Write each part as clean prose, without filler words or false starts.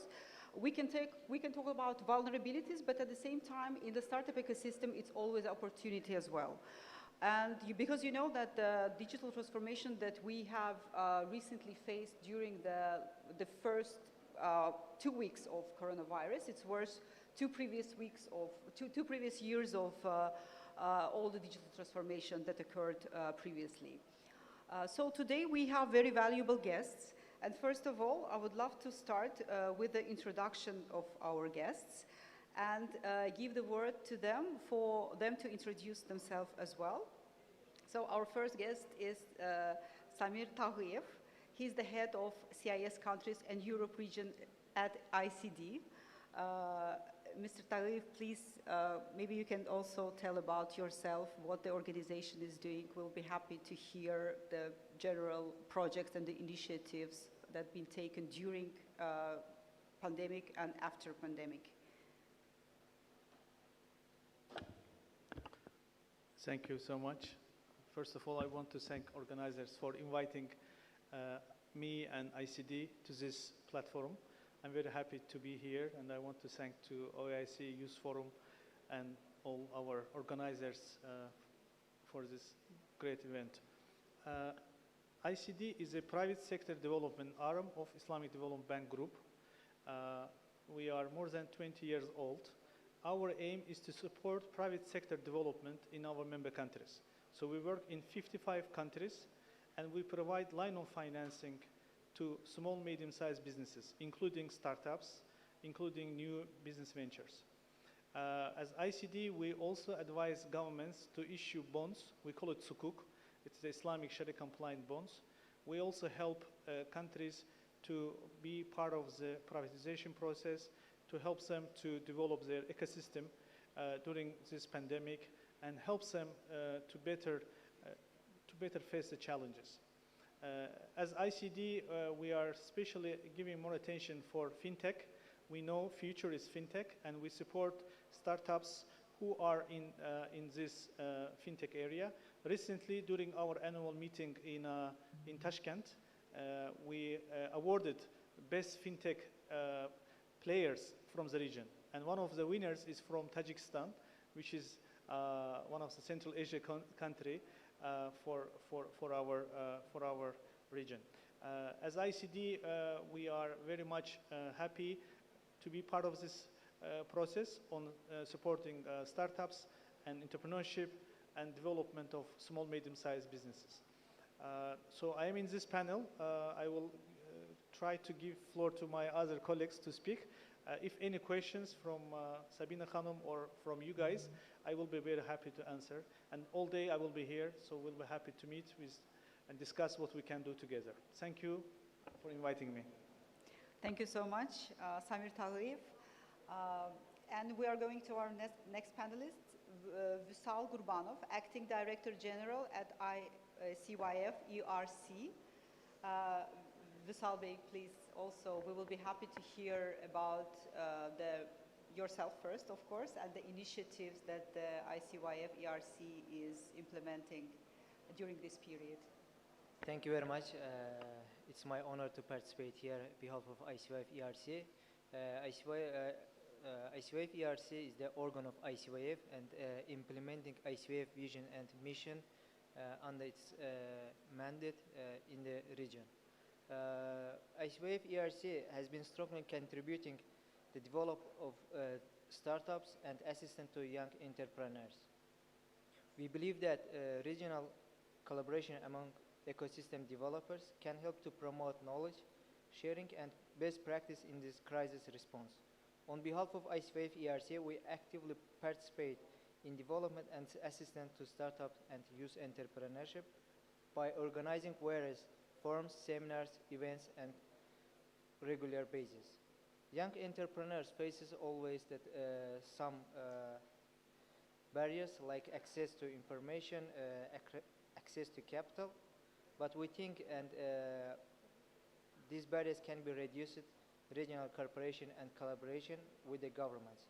course, we can talk about vulnerabilities, but at the same time, in the startup ecosystem, it's always opportunity as well. And because you know that the digital transformation that we have recently faced during the first 2 weeks of coronavirus, it's worth two previous years of all the digital transformation that occurred previously. So today we have very valuable guests. And first of all, I would love to start with the introduction of our guests and give the word to them for them to introduce themselves as well. So our first guest is Samir Taghiyev. He's the head of CIS countries and Europe region at ICD. Mr. Taghiyev, please, maybe you can also tell about yourself, what the organization is doing. We'll be happy to hear the general projects and the initiatives that have been taken during pandemic and after pandemic. Thank you so much. First of all, I want to thank organizers for inviting me and ICD to this platform. I'm very happy to be here, and I want to thank to OIC Youth Forum and all our organizers for this great event. ICD is a private sector development arm of Islamic Development Bank Group. We are more than 20 years old. Our aim is to support private sector development in our member countries. So we work in 55 countries, and we provide line of financing to small, medium-sized businesses, including startups, including new business ventures. As ICD, we also advise governments to issue bonds. We call it sukuk. It's the Islamic Sharia-compliant bonds. We also help countries to be part of the privatization process, to help them to develop their ecosystem during this pandemic, and helps them to better face the challenges. As ICD, we are especially giving more attention for fintech. We know future is fintech, and we support startups who are in this fintech area. Recently, during our annual meeting in Tashkent, we awarded best fintech players from the region. And one of the winners is from Tajikistan, which is one of the Central Asia country for our region. As ICD, we are very much happy to be part of this process on supporting startups and entrepreneurship and development of small, medium-sized businesses. So I am in this panel. I will try to give floor to my other colleagues to speak. If any questions from Sabina Khanum or from you guys, I will be very happy to answer. And all day I will be here, so we'll be happy to meet with and discuss what we can do together. Thank you for inviting me. Thank you so much, Samir Taghiyev. And we are going to our next panelist, Vüsal Gurbanov, Acting Director General at ICYF ERC. Vüsal Bey, please, also, we will be happy to hear about yourself first, of course, and the initiatives that the ICYF ERC is implementing during this period. Thank you very much. It's my honor to participate here on behalf of ICYF ERC. ICYF ERC is the organ of ICYF and implementing ICYF vision and mission under its mandate in the region. ICYF ERC has been strongly contributing the development of startups and assistance to young entrepreneurs. We believe that regional collaboration among ecosystem developers can help to promote knowledge sharing and best practice in this crisis response. On behalf of ICYF ERC, we actively participate in development and assistance to startups and youth entrepreneurship by organizing various forums, seminars, events, and regular basis. Young entrepreneurs faces always that some barriers like access to information, access to capital, but we think and these barriers can be reduced regional cooperation and collaboration with the governments.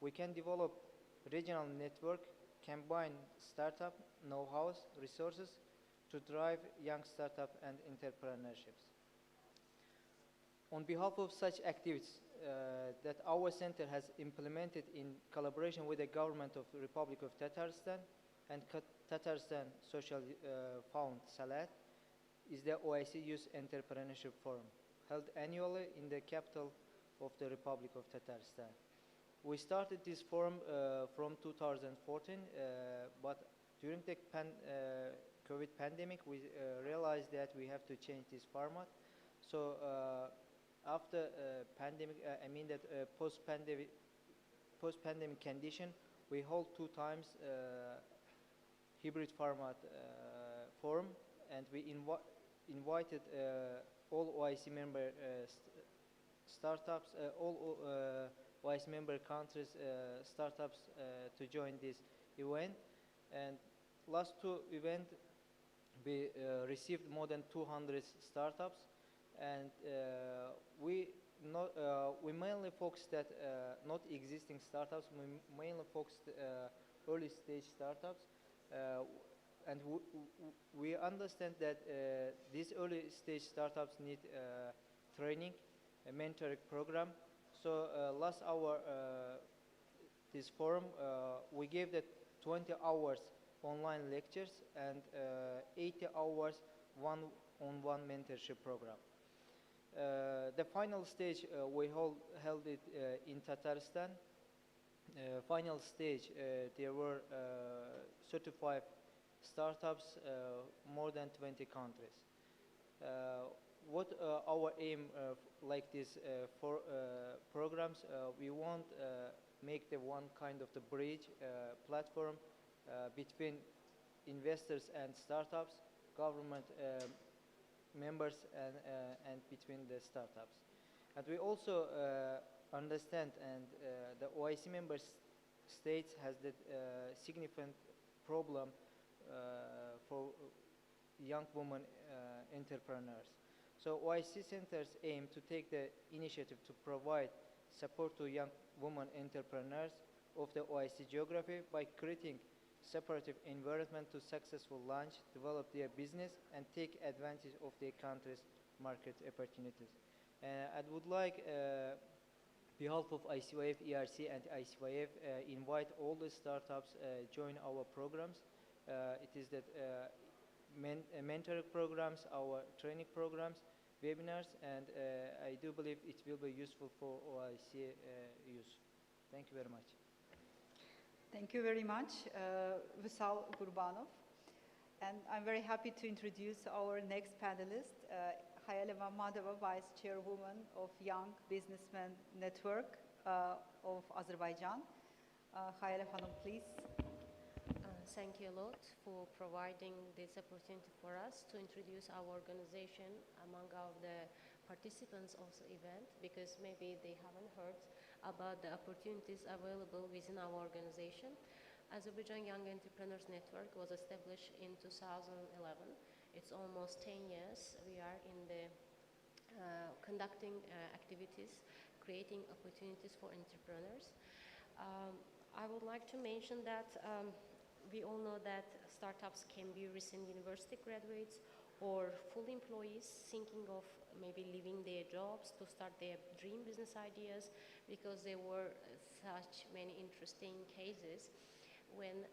We can develop regional network, combine startup, know-how, resources to drive young startup and entrepreneurships. On behalf of such activities that our center has implemented in collaboration with the government of the Republic of Tatarstan and Tatarstan Social Fund Salat, is the OIC Youth Entrepreneurship Forum, held annually in the capital of the Republic of Tatarstan. We started this forum from 2014, but during the COVID pandemic, we realized that we have to change this format. So after pandemic, I mean that post-pandemic condition, we hold 2 times hybrid format forum, and we invited all OIC member startups, all OIC member countries startups to join this event. And last 2 events, we received more than 200 startups, and we mainly focused at not existing startups. We mainly focused early stage startups, and we understand that these early stage startups need training, a mentoring program. So last hour, this forum, we gave the 20 hours online lectures and 80 hours one-on-one mentorship program. The final stage, we held it in Tatarstan. Final stage, there were 35 startups, more than 20 countries. What our aim like this for programs, we want make the one kind of the bridge platform between investors and startups, government members, and between the startups. And we also understand, and the OIC member states has the significant problem for young women entrepreneurs. So OIC centers aim to take the initiative to provide support to young women entrepreneurs of the OIC geography by creating supportive environment to successful launch, develop their business, and take advantage of their country's market opportunities. I would like, behalf of ICYF, ERC, and ICYF, invite all the startups join our programs. It is that mentoring programs, our training programs, webinars, and I do believe it will be useful for OIC youth. Thank you very much. Thank you very much, Vishal Gurbanov. And I'm very happy to introduce our next panelist, Hayale Mammadova, Vice Chairwoman of Young Businessmen Network of Azerbaijan. Hayale Hanım, please. Thank you a lot for providing this opportunity for us to introduce our organization among the participants of the event, because maybe they haven't heard about the opportunities available within our organization. Azerbaijan Young Entrepreneurs Network was established in 2011. It's almost 10 years. We are in the conducting activities, creating opportunities for entrepreneurs. I would like to mention that we all know that startups can be recent university graduates or full employees thinking of maybe leaving their jobs to start their dream business ideas, because there were such many interesting cases when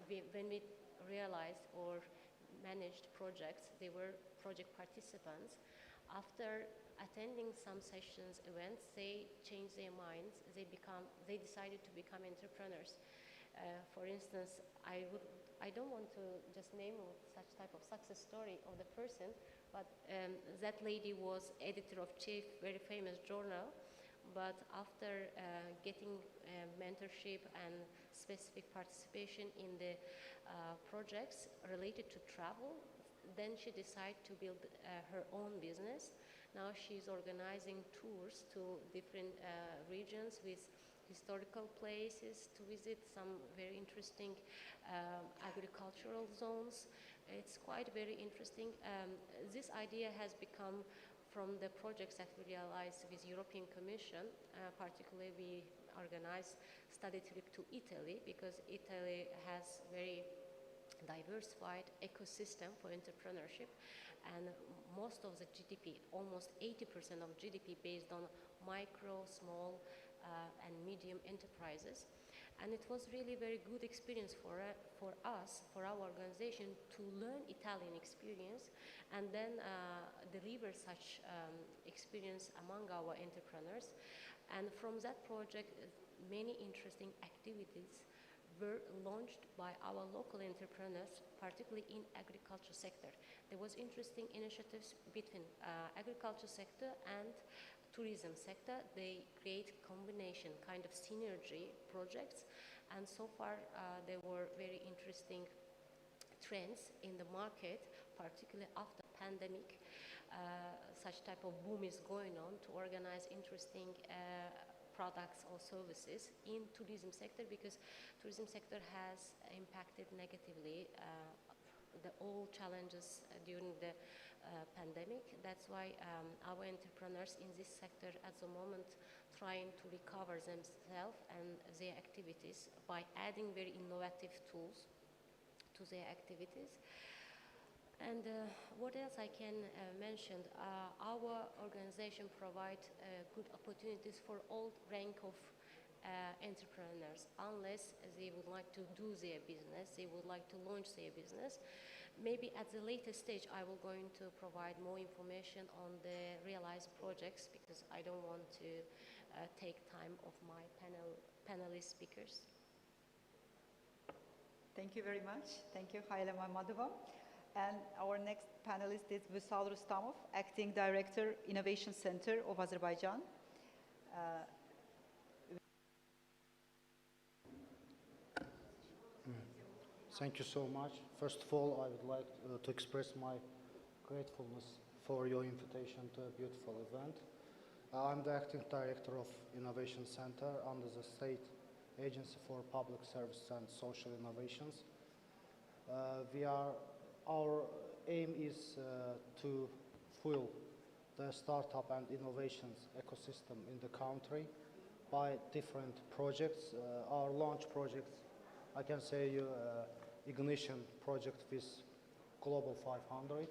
we realized or managed projects. They were project participants. After attending some sessions, events, they changed their minds. They decided to become entrepreneurs. For instance, I don't want to just name such type of success story of the person, but that lady was editor of chief very famous journal. But after getting mentorship and specific participation in the projects related to travel, then she decided to build her own business. Now she's organizing tours to different regions with historical places to visit, some very interesting agricultural zones. It's quite very interesting. This idea has become from the projects that we realized with European Commission. Particularly, we organized study trip to Italy, because Italy has very diversified ecosystem for entrepreneurship, and most of the GDP, almost 80% of GDP based on micro, small, and medium enterprises. And it was really very good experience for us, for our organization, to learn Italian experience and then deliver such experience among our entrepreneurs. And from that project, many interesting activities were launched by our local entrepreneurs, particularly in agriculture sector. There was interesting initiatives between agriculture sector and tourism sector. They create combination, kind of synergy projects, and so far there were very interesting trends in the market, particularly after pandemic. Such type of boom is going on to organize interesting products or services in tourism sector, because tourism sector has impacted negatively the all challenges during the pandemic. That's why our entrepreneurs in this sector at the moment trying to recover themselves and their activities by adding very innovative tools to their activities. And what else I can mention? Our organization provides good opportunities for all rank of entrepreneurs, unless they would like to do their business, they would like to launch their business. Maybe at the later stage I will going to provide more information on the realized projects, because I don't want to take time of my panelist speakers. Thank you very much. Thank you, Hayla Mamadova. And our next panelist is Vüsal Rustamov, Acting Director, Innovation Center of Azerbaijan. Thank you so much. First of all, I would like to express my gratefulness for your invitation to a beautiful event. I'm the Acting Director of Innovation Center under the State Agency for Public Service and Social Innovations. Our aim is to fuel the startup and innovations ecosystem in the country by different projects. Our launch projects, I can say Ignition project with Global 500,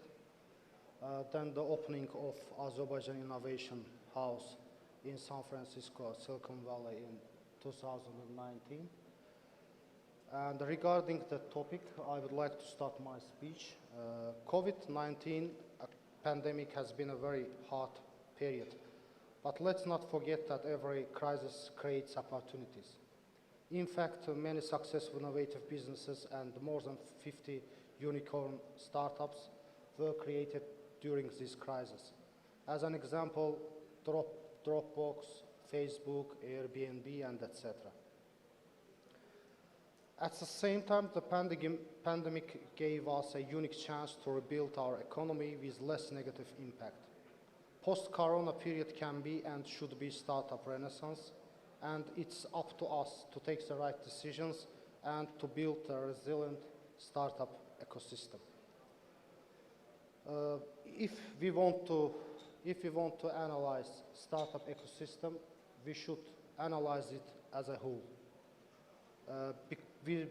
then the opening of Azerbaijan Innovation House in San Francisco, Silicon Valley in 2019. And regarding the topic, I would like to start my speech. COVID-19 pandemic has been a very hard period, but let's not forget that every crisis creates opportunities. In fact, many successful innovative businesses and more than 50 unicorn startups were created during this crisis. As an example, Dropbox, Facebook, Airbnb, and etc. At the same time, the pandemic gave us a unique chance to rebuild our economy with less negative impact. Post-corona period can be and should be startup renaissance, and it's up to us to take the right decisions and to build a resilient startup ecosystem. If we want to analyze startup ecosystem, we should analyze it as a whole.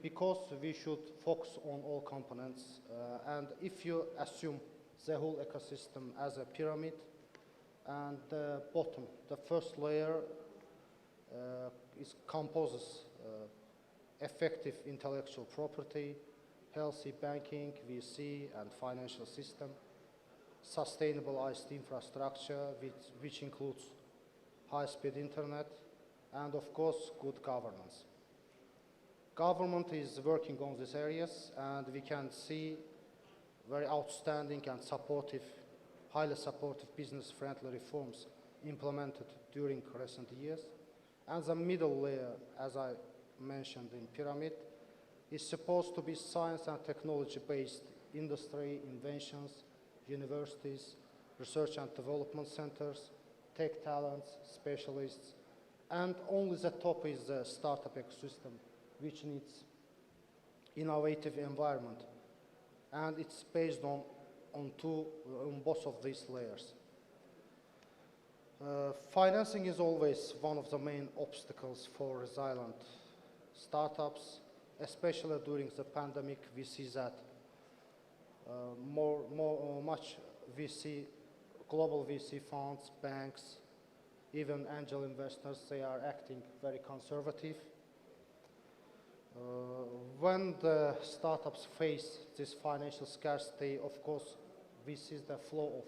Because we should focus on all components, and if you assume the whole ecosystem as a pyramid, and the bottom, the first layer composes effective intellectual property, healthy banking, VC and financial system, sustainable ICT infrastructure, which includes high-speed internet, and of course, good governance. Government is working on these areas, and we can see very outstanding and supportive, highly supportive business-friendly reforms implemented during recent years. And the middle layer, as I mentioned in pyramid, is supposed to be science and technology-based industry, inventions, universities, research and development centers, tech talents, specialists, and only the top is the startup ecosystem, which needs innovative environment, and it's based on both of these layers. Financing is always one of the main obstacles for resilient startups. especially during the pandemic, we see that much VC, global VC funds, banks, even angel investors, they are acting very conservative. When the startups face this financial scarcity, of course, we see the flow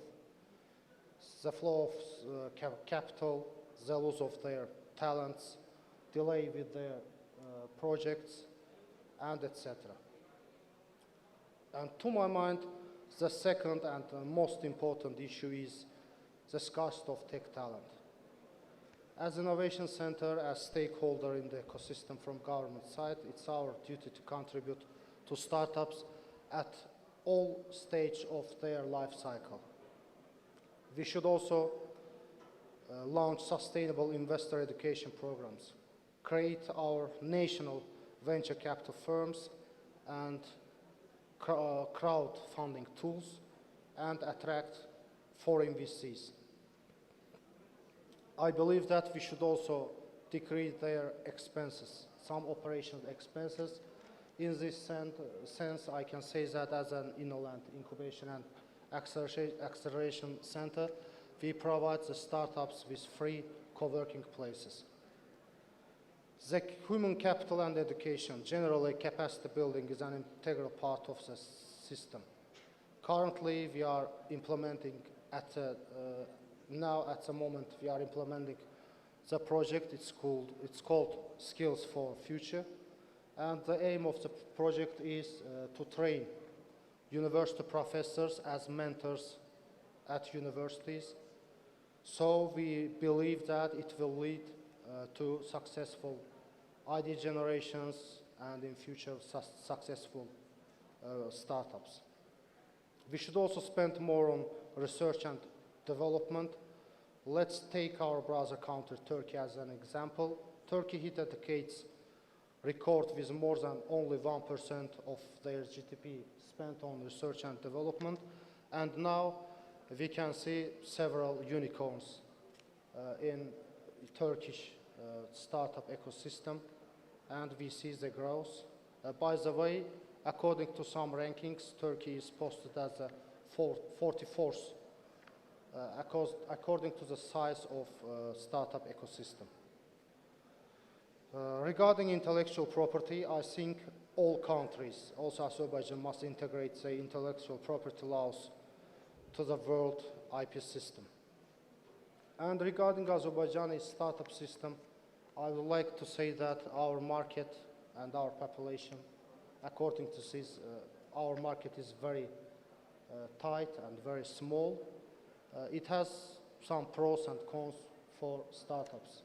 of capital, the loss of their talents, delay with their projects, and etc. And to my mind, the second and most important issue is the scarcity of tech talent. As Innovation Center, as stakeholder in the ecosystem from government side, it's our duty to contribute to startups at all stages of their life cycle. We should also launch sustainable investor education programs, create our national venture capital firms and crowdfunding tools, and attract foreign VCs. I believe that we should also decrease their expenses, some operational expenses. In this sense, I can say that as an Innoland Incubation and Acceleration Center, we provide the startups with free co-working places. The human capital and education, generally capacity building, is an integral part of the system. Currently, we are implementing at the moment we are implementing the project. It's called Skills for Future, and the aim of the project is to train university professors as mentors at universities. So we believe that it will lead to successful ID generations and in future successful startups. We should also spend more on research and development. Let's take our brother country Turkey as an example. Turkey hit a decade's record with more than only 1% of their GDP spent on research and development, and now we can see several unicorns in Turkish startup ecosystem, and we see the growth. By the way, according to some rankings, Turkey is posted as the 44th according to the size of startup ecosystem. Regarding intellectual property, I think all countries, also Azerbaijan, must integrate the intellectual property laws to the world IP system. And regarding Azerbaijani startup system, I would like to say that our market and our population, according to this, our market is very tight and very small. It has some pros and cons for startups.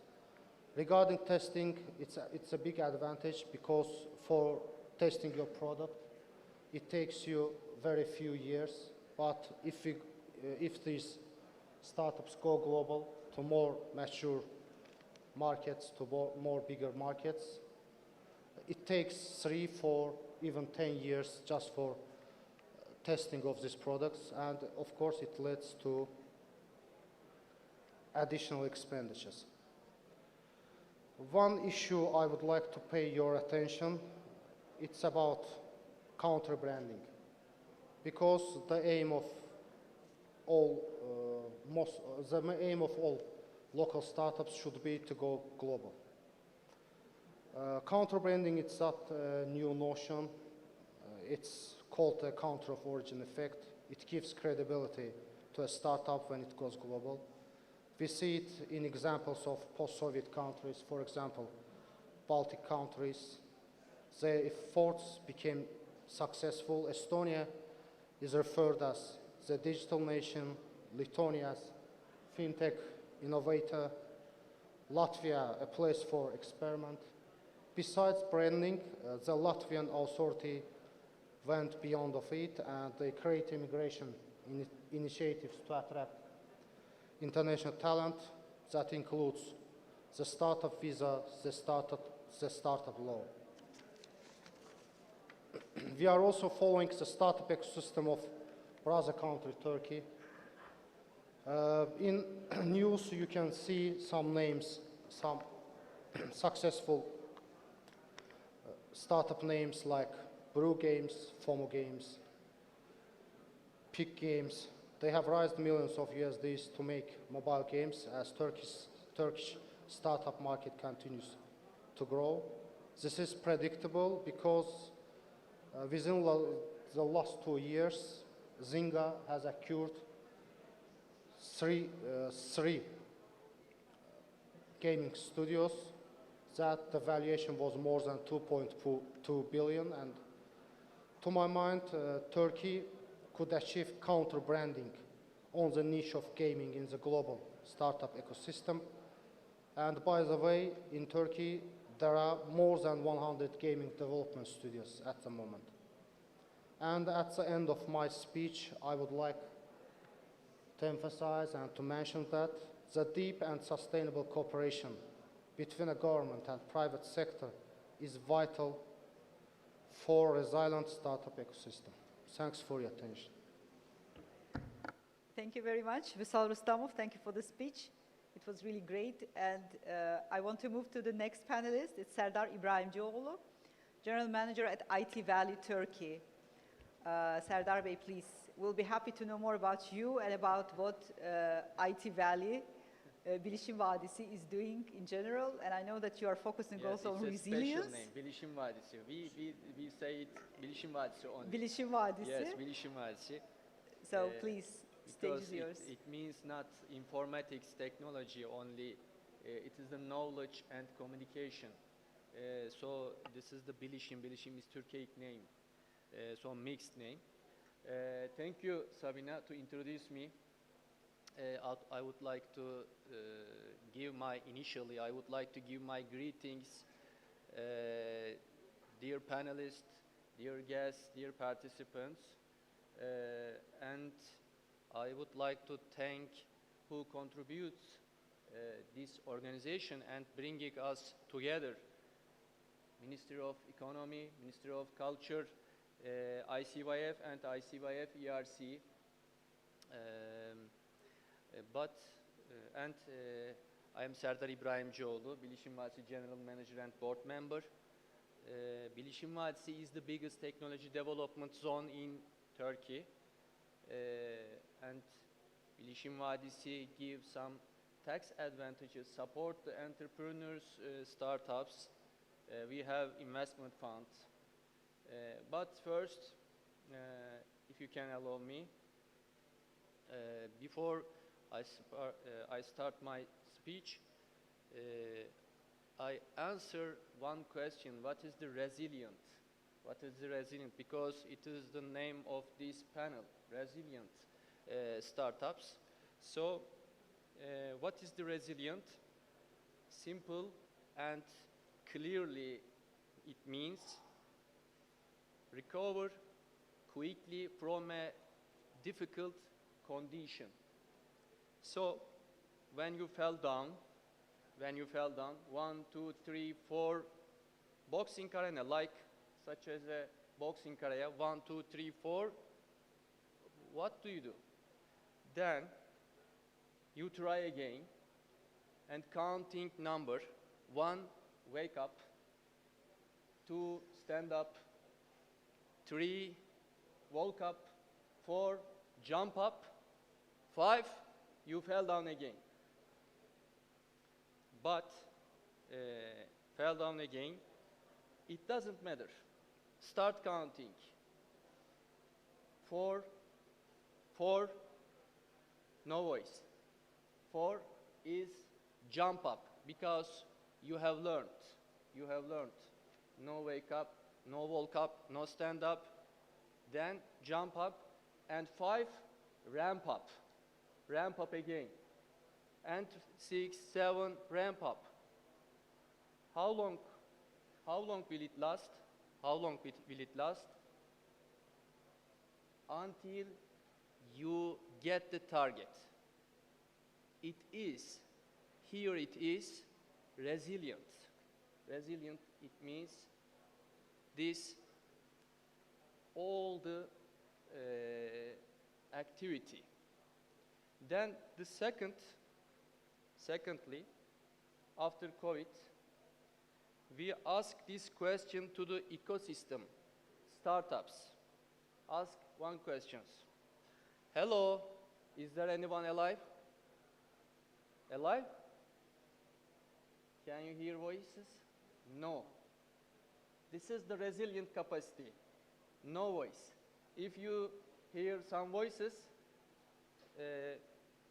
Regarding testing, it's a big advantage because for testing your product, it takes you very few years. But if these startups go global to more mature markets, to more bigger markets, it takes 3, 4, even 10 years just for testing of these products, and of course it leads to additional expenditures. One issue I would like to pay your attention, it's about counter-branding, because the aim of all local startups should be to go global. Counter-branding, it's not a new notion. It's called a counter of origin effect. It gives credibility to a startup when it goes global. We see it in examples of post-Soviet countries, for example, Baltic countries. Their efforts became successful. Estonia is referred as the digital nation, Lithuania as fintech innovator, Latvia a place for experiment. Besides branding, the Latvian authority went beyond of it, and they create immigration initiatives to attract international talent. That includes the startup visa, the startup law. We are also following the startup ecosystem of brother country Turkey. In news, you can see some names, some successful startup names like Brew Games, FOMO Games, Peak Games. They have raised millions of USDs to make mobile games as Turkish startup market continues to grow. This is predictable because within the last 2 years, Zynga has acquired three gaming studios that the valuation was more than 2.2 billion, and to my mind, Turkey could achieve counter-branding on the niche of gaming in the global startup ecosystem. And by the way, in Turkey, there are more than 100 gaming development studios at the moment. And at the end of my speech, I would like to emphasize and to mention that the deep and sustainable cooperation between a government and private sector is vital for a resilient startup ecosystem. Thanks for your attention. Thank you very much. Visal Rustamov, thank you for the speech. It was really great. And I want to move to the next panelist. It's Serdar İbrahimcioğlu, General Manager at IT Valley Turkey. Serdar Bey, please. We'll be happy to know more about you and about what IT Valley, Bilişim Vadisi is doing in general. And I know that you are focusing also on resilience. It's a special name, Bilişim Vadisi. We say it Bilişim Vadisi only. Bilişim Vadisi. Yes, Bilişim Vadisi. So please, stage is Because yours. it means not informatics technology only, it is the knowledge and communication. So this is the Bilişim. Bilişim is Turkic name, so mixed name. Thank you, Sabina, to introduce me. I would like to I would like to give my greetings, dear panelists, dear guests, dear participants, and I would like to thank who contributes this organization and bringing us together. Ministry of Economy, Ministry of Culture, ICYF and ICYF ERC. I am Serdar İbrahimcioğlu, Bilişim Vadisi General Manager and Board Member. Bilişim Vadisi is the biggest technology development zone in Turkey. And Bilişim Vadisi gives some tax advantages, support the entrepreneurs, startups. We have investment funds. But first, if you can allow me, before I start my speech, I answer one question: what is the resilient? What is the resilient? Because it is the name of this panel, resilient startups. So, what is the resilient? Simple and clearly, it means recover quickly from a difficult condition. So, when you fell down, 1, 2, 3, 4, boxing arena, like such as a boxing arena, 1, 2, 3, 4, what do? Then, you try again, and counting number, 1, wake up, 2, stand up, 3, woke up, 4, jump up, 5, you fell down again. But fell down again, it doesn't matter. Start counting. 4, no voice. 4 is jump up, because you have learned. No wake up, no woke up, no stand up. Then jump up, and 5, ramp up. Ramp up again. And 6, 7, ramp up. How long will it last? Until you get the target. It is resilient. Resilient, it means this, all the activity. Then the secondly, after COVID, we ask this question to the ecosystem, startups. Ask one question. Hello, is there anyone alive? Alive? Can you hear voices? No. This is the resilient capacity. No voice. If you hear some voices,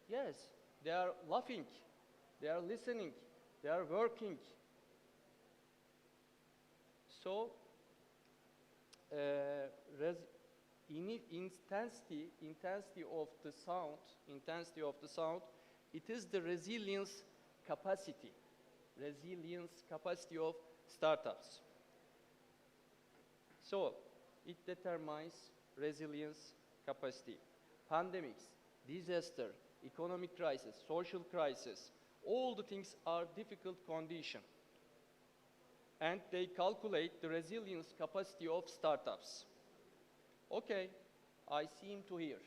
yes, they are laughing, they are listening, they are working. So, intensity of the sound, it is the resilience capacity of startups. So, it determines resilience capacity. Pandemics, disaster, economic crisis, social crisis, all the things are difficult condition. And they calculate the resilience capacity of startups. Okay, I seem to hear.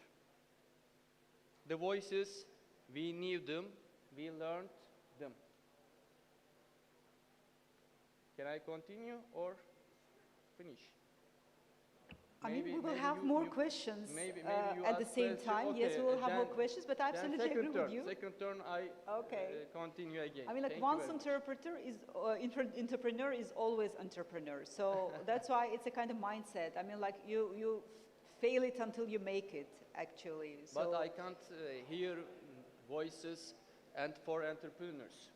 The voices, we knew them, we learned them. Can I continue or finish? I mean, Maybe- we will maybe have you- more you- questions maybe you at the ask same question. time. Yes, Okay, we will have more then- questions, but I absolutely then agree with you. Second turn, I Okay. continue again. I mean, like Thank you once very much. interpreter is entrepreneur is always entrepreneur. So that's why it's a kind of mindset. I mean, like you fail it until you make it. Actually, so But I can't hear voices and from entrepreneurs.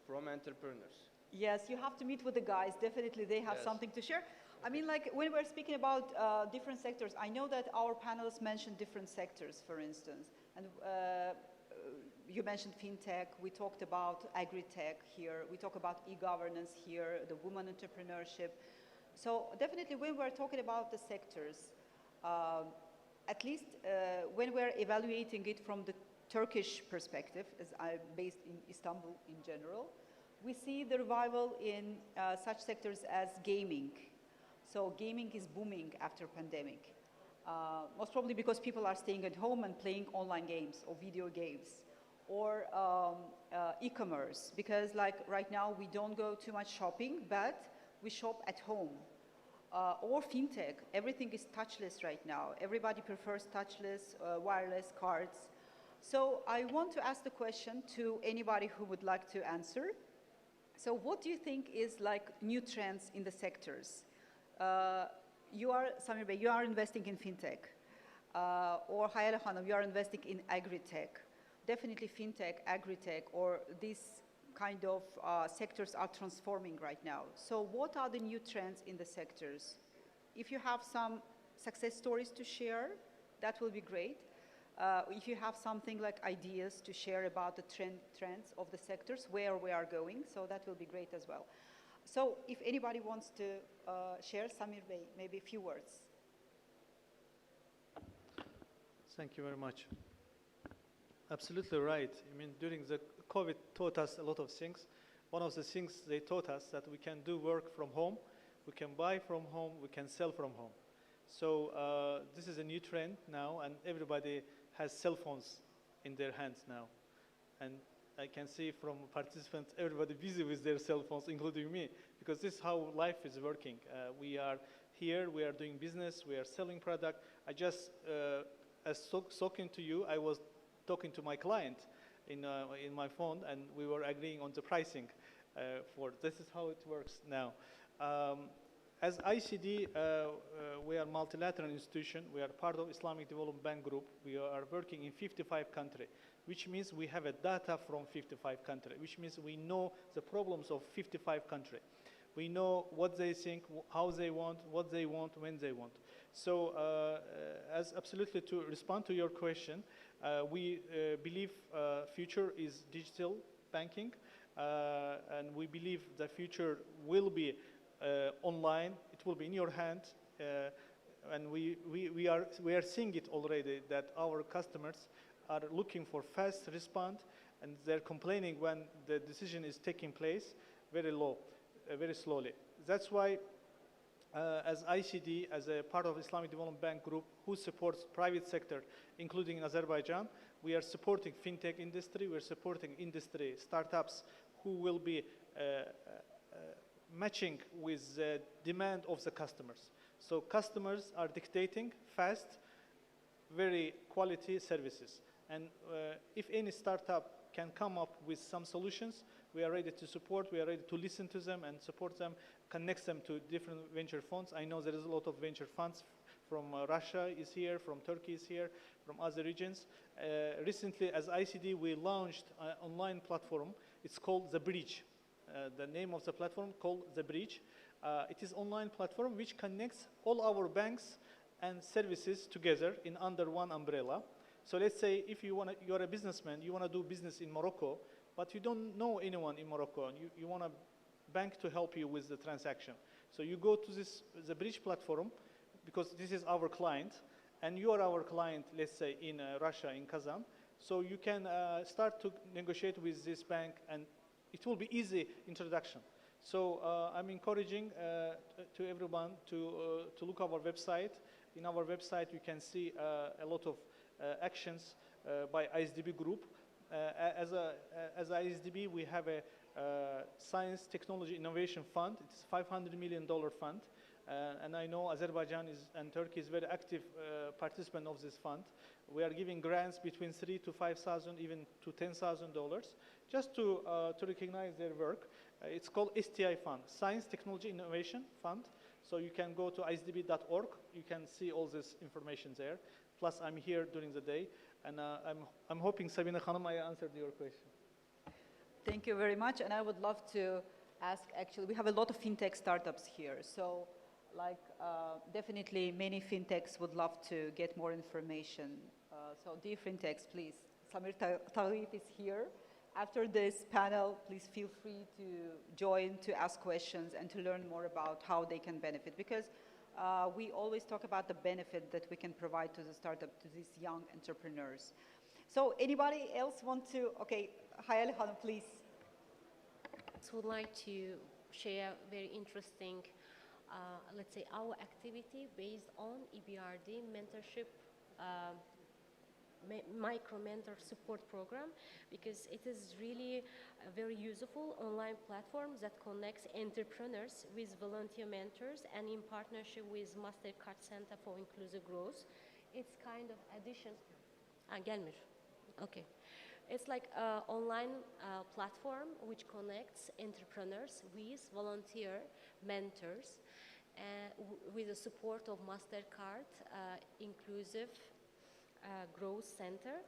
yes, you have to meet with the guys. Definitely, they have Yes. something to share. I mean, like when we're speaking about different sectors, I know that our panelists mentioned different sectors, for instance, and you mentioned fintech. We talked about agri-tech here. We talk about e-governance here, the woman entrepreneurship. So definitely, when we're talking about the sectors, at least when we're evaluating it from the Turkish perspective, as I'm based in Istanbul in general, we see the revival in such sectors as gaming. So gaming is booming after pandemic. Most probably because people are staying at home and playing online games or video games. Or e-commerce, because like right now we don't go too much shopping, but we shop at home. Or fintech, everything is touchless right now. Everybody prefers touchless, wireless cards. So I want to ask the question to anybody who would like to answer. So what do you think is like new trends in the sectors? Samir Bey, you are investing in fintech. Or Hayal Hanım, you are investing in agri-tech. Definitely fintech, agri-tech, or these kind of sectors are transforming right now. So what are the new trends in the sectors? If you have some success stories to share, that will be great. If you have something like ideas to share about the trends of the sectors, where we are going, so that will be great as well. So if anybody wants to share, Samir Bey, maybe a few words. Thank you very much. Absolutely right. I mean, during the COVID taught us a lot of things. One of the things they taught us that we can do work from home, we can buy from home, we can sell from home. So this is a new trend now, and everybody has cell phones in their hands now. And I can see from participants, everybody busy with their cell phones, including me, because this is how life is working. We are here, we are doing business, we are selling product. I just, as talking to you, I was talking to my client in my phone, and we were agreeing on the pricing for this is how it works now. As ICD, we are a multilateral institution. We are part of Islamic Development Bank Group. We are working in 55 countries, which means we have a data from 55 countries, which means we know the problems of 55 countries. We know what they think, how they want, what they want, when they want. So as absolutely to respond to your question, we believe future is digital banking, and we believe the future will be online. It will be in your hand, and we are seeing it already that our customers are looking for fast response, and they're complaining when the decision is taking place very low, very slowly. That's why as ICD, as a part of Islamic Development Bank Group, who supports private sector, including in Azerbaijan, we are supporting fintech industry, we're supporting industry startups who will be matching with the demand of the customers. So customers are dictating fast, very quality services. And if any startup can come up with some solutions, we are ready to support, we are ready to listen to them and support them, connect them to different venture funds. I know there is a lot of venture funds from Russia is here, from Turkey is here, from other regions. Recently, as ICD, we launched an online platform. It's called The Bridge. The name of the platform called The Bridge. It is online platform which connects all our banks and services together in under one umbrella. So let's say if you're a businessman, you want to do business in Morocco, but you don't know anyone in Morocco, and you want a bank to help you with the transaction. So you go to the Bridge platform, because this is our client, and you are our client, let's say, in Russia, in Kazan. So you can start to negotiate with this bank, and it will be easy introduction. So I'm encouraging to everyone to look our website. In our website, you can see a lot of actions by ISDB Group. As ISDB, we have a Science, Technology, Innovation Fund. It's a $500 million fund. And I know Azerbaijan and Turkey is very active participant of this fund. We are giving grants between $3,000 to $5,000, even to $10,000, just to recognize their work. It's called STI Fund, Science, Technology, Innovation Fund. So you can go to isdb.org. You can see all this information there. Plus, I'm here during the day, and I'm hoping, Sabina Khanum, I answered your question. Thank you very much, and I would love to ask, actually, we have a lot of fintech startups here, so definitely many fintechs would love to get more information. So dear fintechs, please, Samir Tagif is here. After this panel, please feel free to join, to ask questions, and to learn more about how they can benefit, because we always talk about the benefit that we can provide to the startup, to these young entrepreneurs. So anybody else want to, okay, Hayal Hanım, please. I would like to share very interesting, let's say, our activity based on EBRD mentorship, micro-mentor support program, because it is really a very useful online platform that connects entrepreneurs with volunteer mentors, and in partnership with MasterCard Center for Inclusive Growth. It's kind of addition. Gelmir. Okay. It's like an online platform which connects entrepreneurs with volunteer mentors with the support of MasterCard Inclusive Growth Center,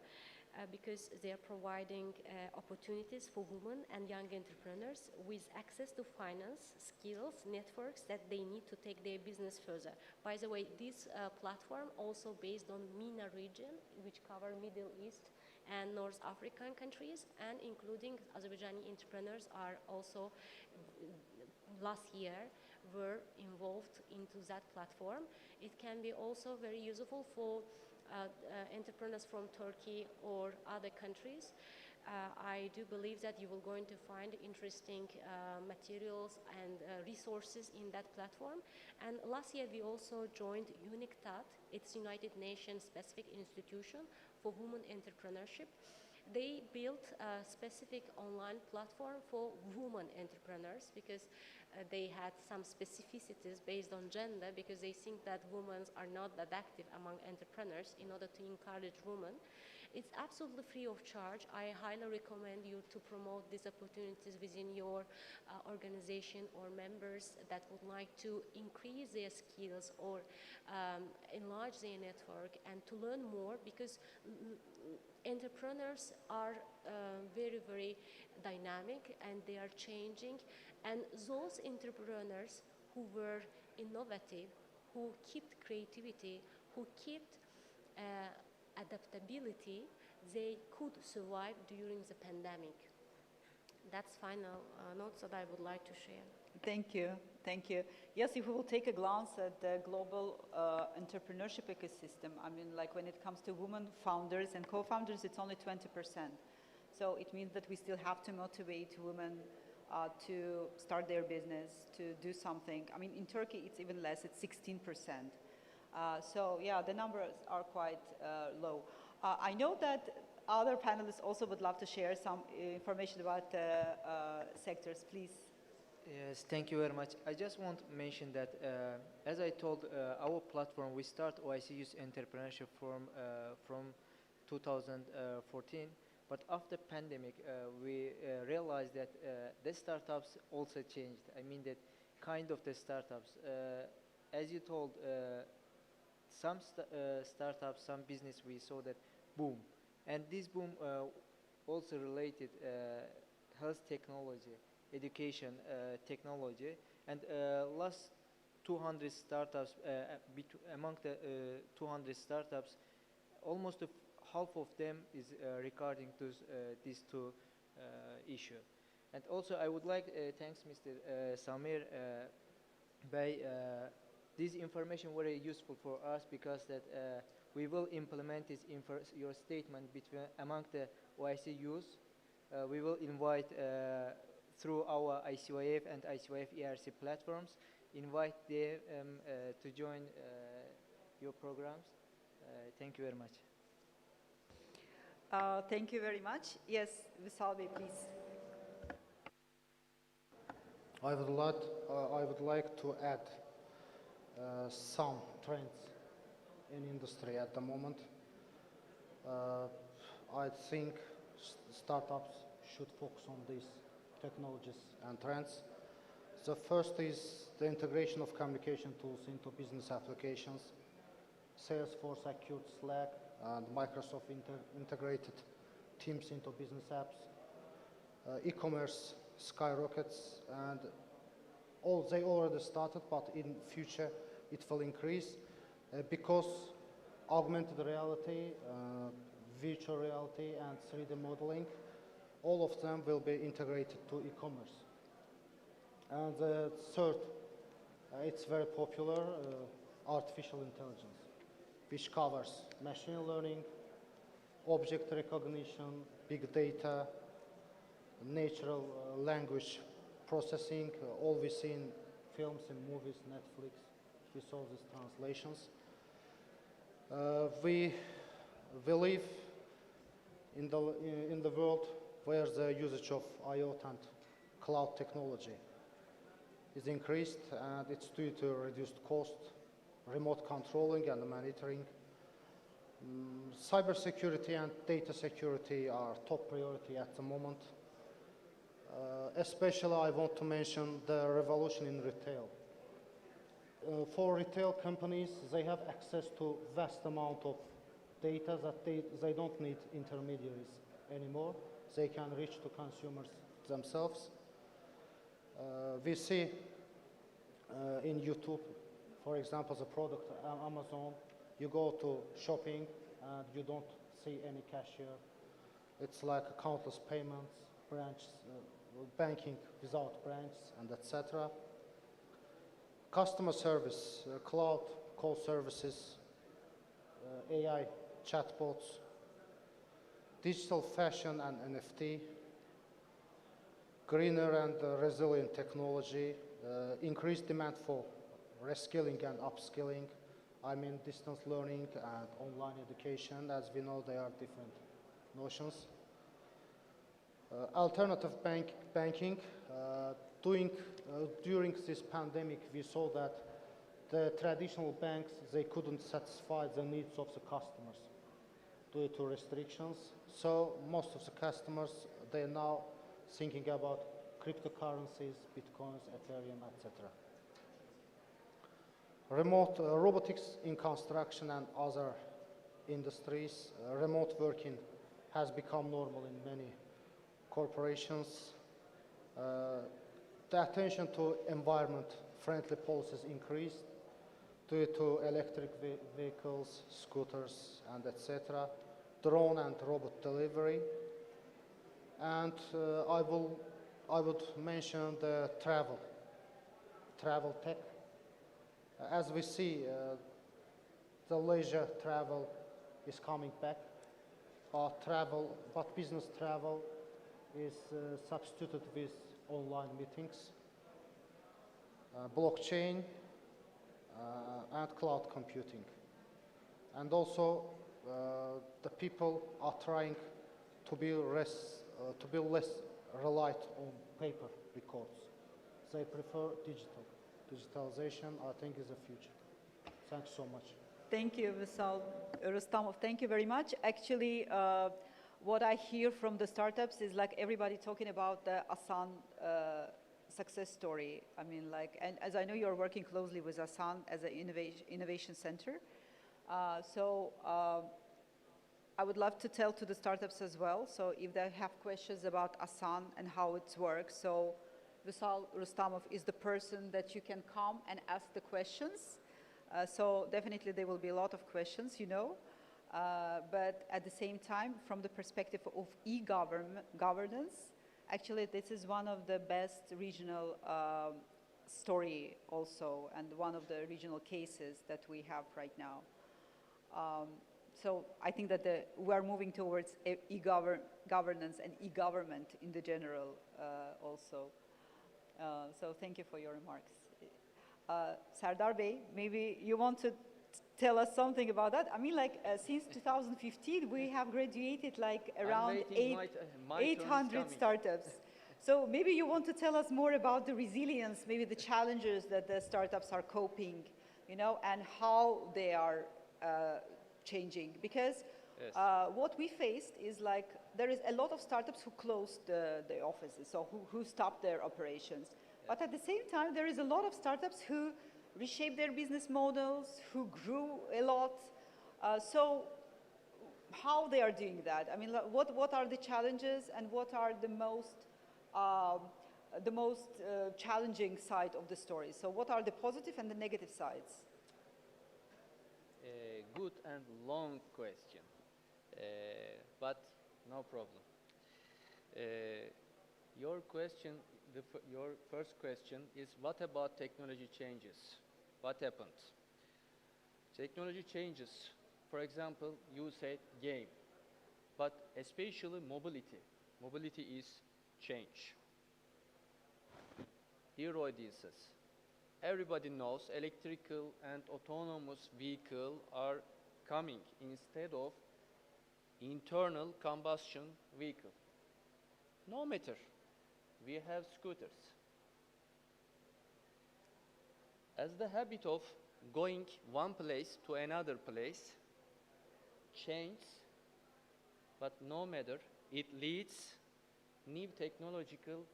because they are providing opportunities for women and young entrepreneurs with access to finance, skills, networks that they need to take their business further. By the way, this platform also based on MENA region, which cover Middle East and North African countries, and including Azerbaijani entrepreneurs are also last year were involved into that platform. It can be also very useful for entrepreneurs from Turkey or other countries. I do believe that you will going to find interesting materials and resources in that platform. And last year we also joined UNICTAD, it's United Nations specific institution for women entrepreneurship. They built a specific online platform for women entrepreneurs, because they had some specificities based on gender, because they think that women are not that active among entrepreneurs. In order to encourage women, it's absolutely free of charge. I highly recommend you to promote these opportunities within your organization or members that would like to increase their skills or enlarge their network and to learn more, because entrepreneurs are very, very dynamic and they are changing. And those entrepreneurs who were innovative, who kept creativity, who kept adaptability, they could survive during the pandemic. That's final notes that I would like to share. Thank you, thank you. Yes, if we will take a glance at the global entrepreneurship ecosystem, I mean, like when it comes to women founders and co-founders, it's only 20%. So it means that we still have to motivate women to start their business, to do something. I mean, in Turkey, it's even less, it's 16%. So yeah, the numbers are quite low. I know that other panelists also would love to share some information about the sectors, please. Yes, thank you very much. I just want to mention that, as I told, our platform, we start OIC Youth Entrepreneurship from 2014, but after pandemic, we realized that the startups also changed. I mean that kind of the startups. As you told, some startups, some business, we saw that boom, and this boom also related health technology, education technology, and last 200 startups, among the 200 startups, almost half of them is regarding to these two issue. And also I would like, thanks Mr. Samir Bey, this information very useful for us because that we will implement this your statement between among the OIC youth. We will invite through our ICYF and ICYF ERC platforms, invite them to join your programs. Thank you very much. Thank you very much. Yes, Vishal Bey, please. I would like to add some trends in industry at the moment. I think startups should focus on these technologies and trends. The first is the integration of communication tools into business applications. Salesforce acquired Slack and Microsoft integrated Teams into business apps. E-commerce skyrockets, and they already started, but in future it will increase because augmented reality, virtual reality, and 3D modeling, all of them will be integrated to e-commerce. And the third, it's very popular, artificial intelligence, which covers machine learning, object recognition, big data, natural language processing, all we see in films and movies, Netflix, we saw these translations. We live in the world where the usage of IoT and cloud technology is increased, and it's due to reduced cost, remote controlling and monitoring. Cybersecurity and data security are top priority at the moment. Especially I want to mention the revolution in retail. For retail companies, they have access to vast amount of data that they don't need intermediaries anymore. They can reach to consumers themselves. We see in YouTube, for example, the product Amazon, you go to shopping and you don't see any cashier. It's like countless payments, banking without branch, and etc. Customer service, cloud call services, AI chatbots, digital fashion and NFT, greener and resilient technology, increased demand for reskilling and upskilling. I mean distance learning and online education. As we know, they are different notions. Alternative banking. During this pandemic, we saw that the traditional banks, they couldn't satisfy the needs of the customers due to restrictions. So most of the customers, they're now thinking about cryptocurrencies, bitcoins, Ethereum, etc. Remote robotics in construction and other industries. Remote working has become normal in many corporations. The attention to environment-friendly policies increased due to electric vehicles, scooters, and etc. Drone and robot delivery. And I would mention the travel tech. As we see, the leisure travel is coming back, but business travel is substituted with online meetings, blockchain, and cloud computing. And also, the people are trying to be less reliant on paper records. they prefer digital. Digitalization, I think, is the future. Thanks so much. Thank you, Visal. Rustamov, thank you very much. Actually, what I hear from the startups is like everybody talking about the Asan success story. I mean, like, and as I know you're working closely with Asan as an innovation center. I would love to tell to the startups as well. So if they have questions about Asan and how it works, so Visal Rustamov is the person that you can come and ask the questions. So definitely there will be a lot of questions, you know. But at the same time, from the perspective of e-governance, actually this is one of the best regional story also, and one of the regional cases that we have right now. So I think that we are moving towards e-governance and e-government in the general also. So thank you for your remarks. Sardar Bey, maybe you want to tell us something about that? I mean, like, since 2015, we have graduated like around 800 startups. So maybe you want to tell us more about the resilience, maybe the challenges that the startups are coping, you know, and how they are changing. Because Yes. what we faced is like, there is a lot of startups who closed the offices, so who stopped their operations. But at the same time, there is a lot of startups who reshaped their business models, who grew a lot. So how they are doing that? I mean, what are the challenges and what are the most challenging side of the story? So what are the positive and the negative sides? A good and long question, but no problem. Your question, your first question is, what about technology changes? What happened? Technology changes. For example, you said game, but especially mobility. Mobility is change. Dear audiences, everybody knows electrical and autonomous vehicles are coming instead of internal combustion vehicle. No matter, we have scooters. As the habit of going one place to another place changes, but no matter, it leads new technological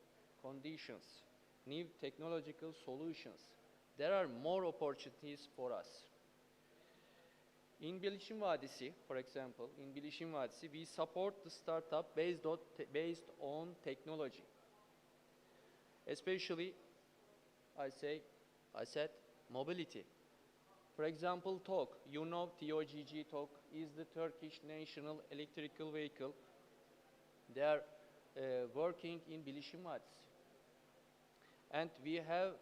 conditions, new technological solutions. There are more opportunities for us. In Bilişim Vadisi, for example, in Bilişim Vadisi, we support the startup based on technology. Especially, I said mobility. For example, TOG. You know TOGG TOG is the Turkish national electrical vehicle. They are working in Bilişim Vadisi. And we have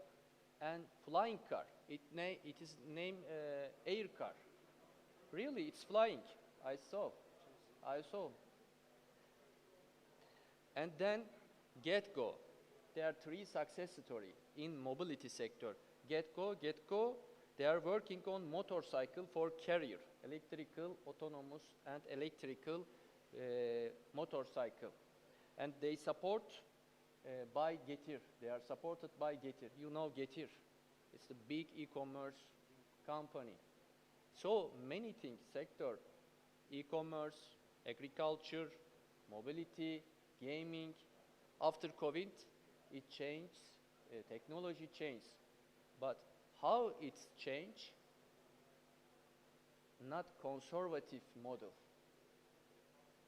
a flying car. It is named air car. Really, it's flying. I saw. And then GetGo. There are 3 success stories in mobility sector. GetGo, they are working on motorcycle for carrier, electrical, autonomous, and electrical motorcycle. And they support by Getir. They are supported by Getir. You know Getir. It's the big e-commerce company. So many things, sector, e-commerce, agriculture, mobility, gaming. After COVID, it changed, technology changed. But how it's changed? Not conservative model,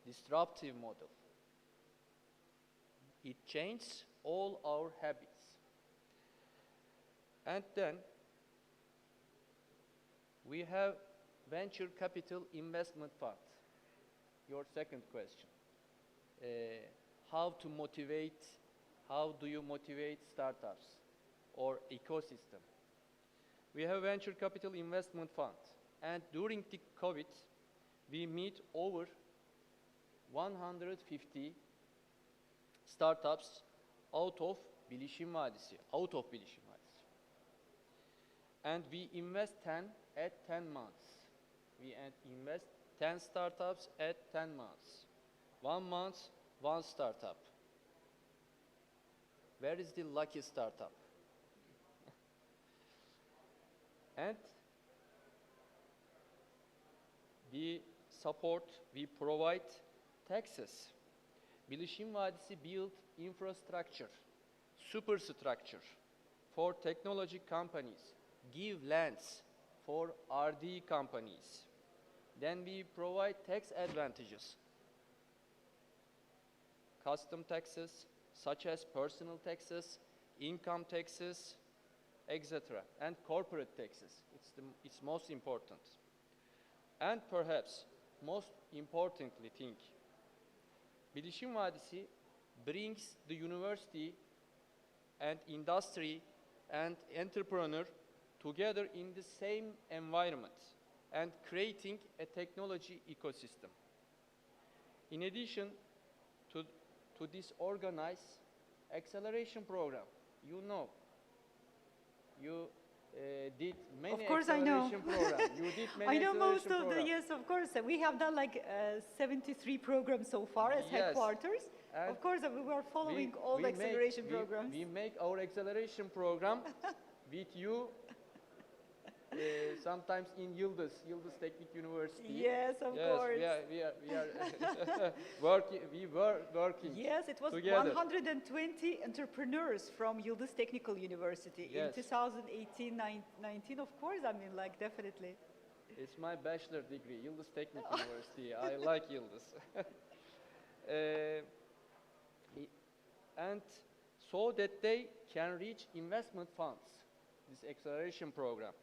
disruptive model. It changed all our habits. And then we have venture capital investment fund. Your second question. How do you motivate startups or ecosystem? We have venture capital investment fund. And during the COVID, we meet over 150 startups out of Bilişim Vadisi. And we invest 10 at 10 months. We invest 10 startups at 10 months. 1 month, 1 startup. Where is the lucky startup? And we support, we provide taxes. Bilişim Vadisi build infrastructure, superstructure for technology companies, give lands for R&D companies. Then we provide tax advantages, custom taxes, such as personal taxes, income taxes, etc., and corporate taxes. It's most important. And perhaps most importantly, Bilişim Vadisi brings the university and industry and entrepreneur together in the same environment and creating a technology ecosystem. In addition to this organized acceleration program, you know, you did many Of course I know. acceleration programs. You did many I know most acceleration of the, programs. yes, of course. We have done like 73 programs so far as Yes. headquarters. And Of course, we were following all the acceleration programs. We make our acceleration program with you sometimes in Yıldız Teknik University. Yes, of Yes, course. we are working. We were working. Yes, it was together. 120 entrepreneurs from Yıldız Technical University Yes. in 2018-19. Of course, I mean, like, definitely. It's my bachelor degree, Yıldız Teknik University. I like Yıldız. And so that they can reach investment funds, this acceleration program.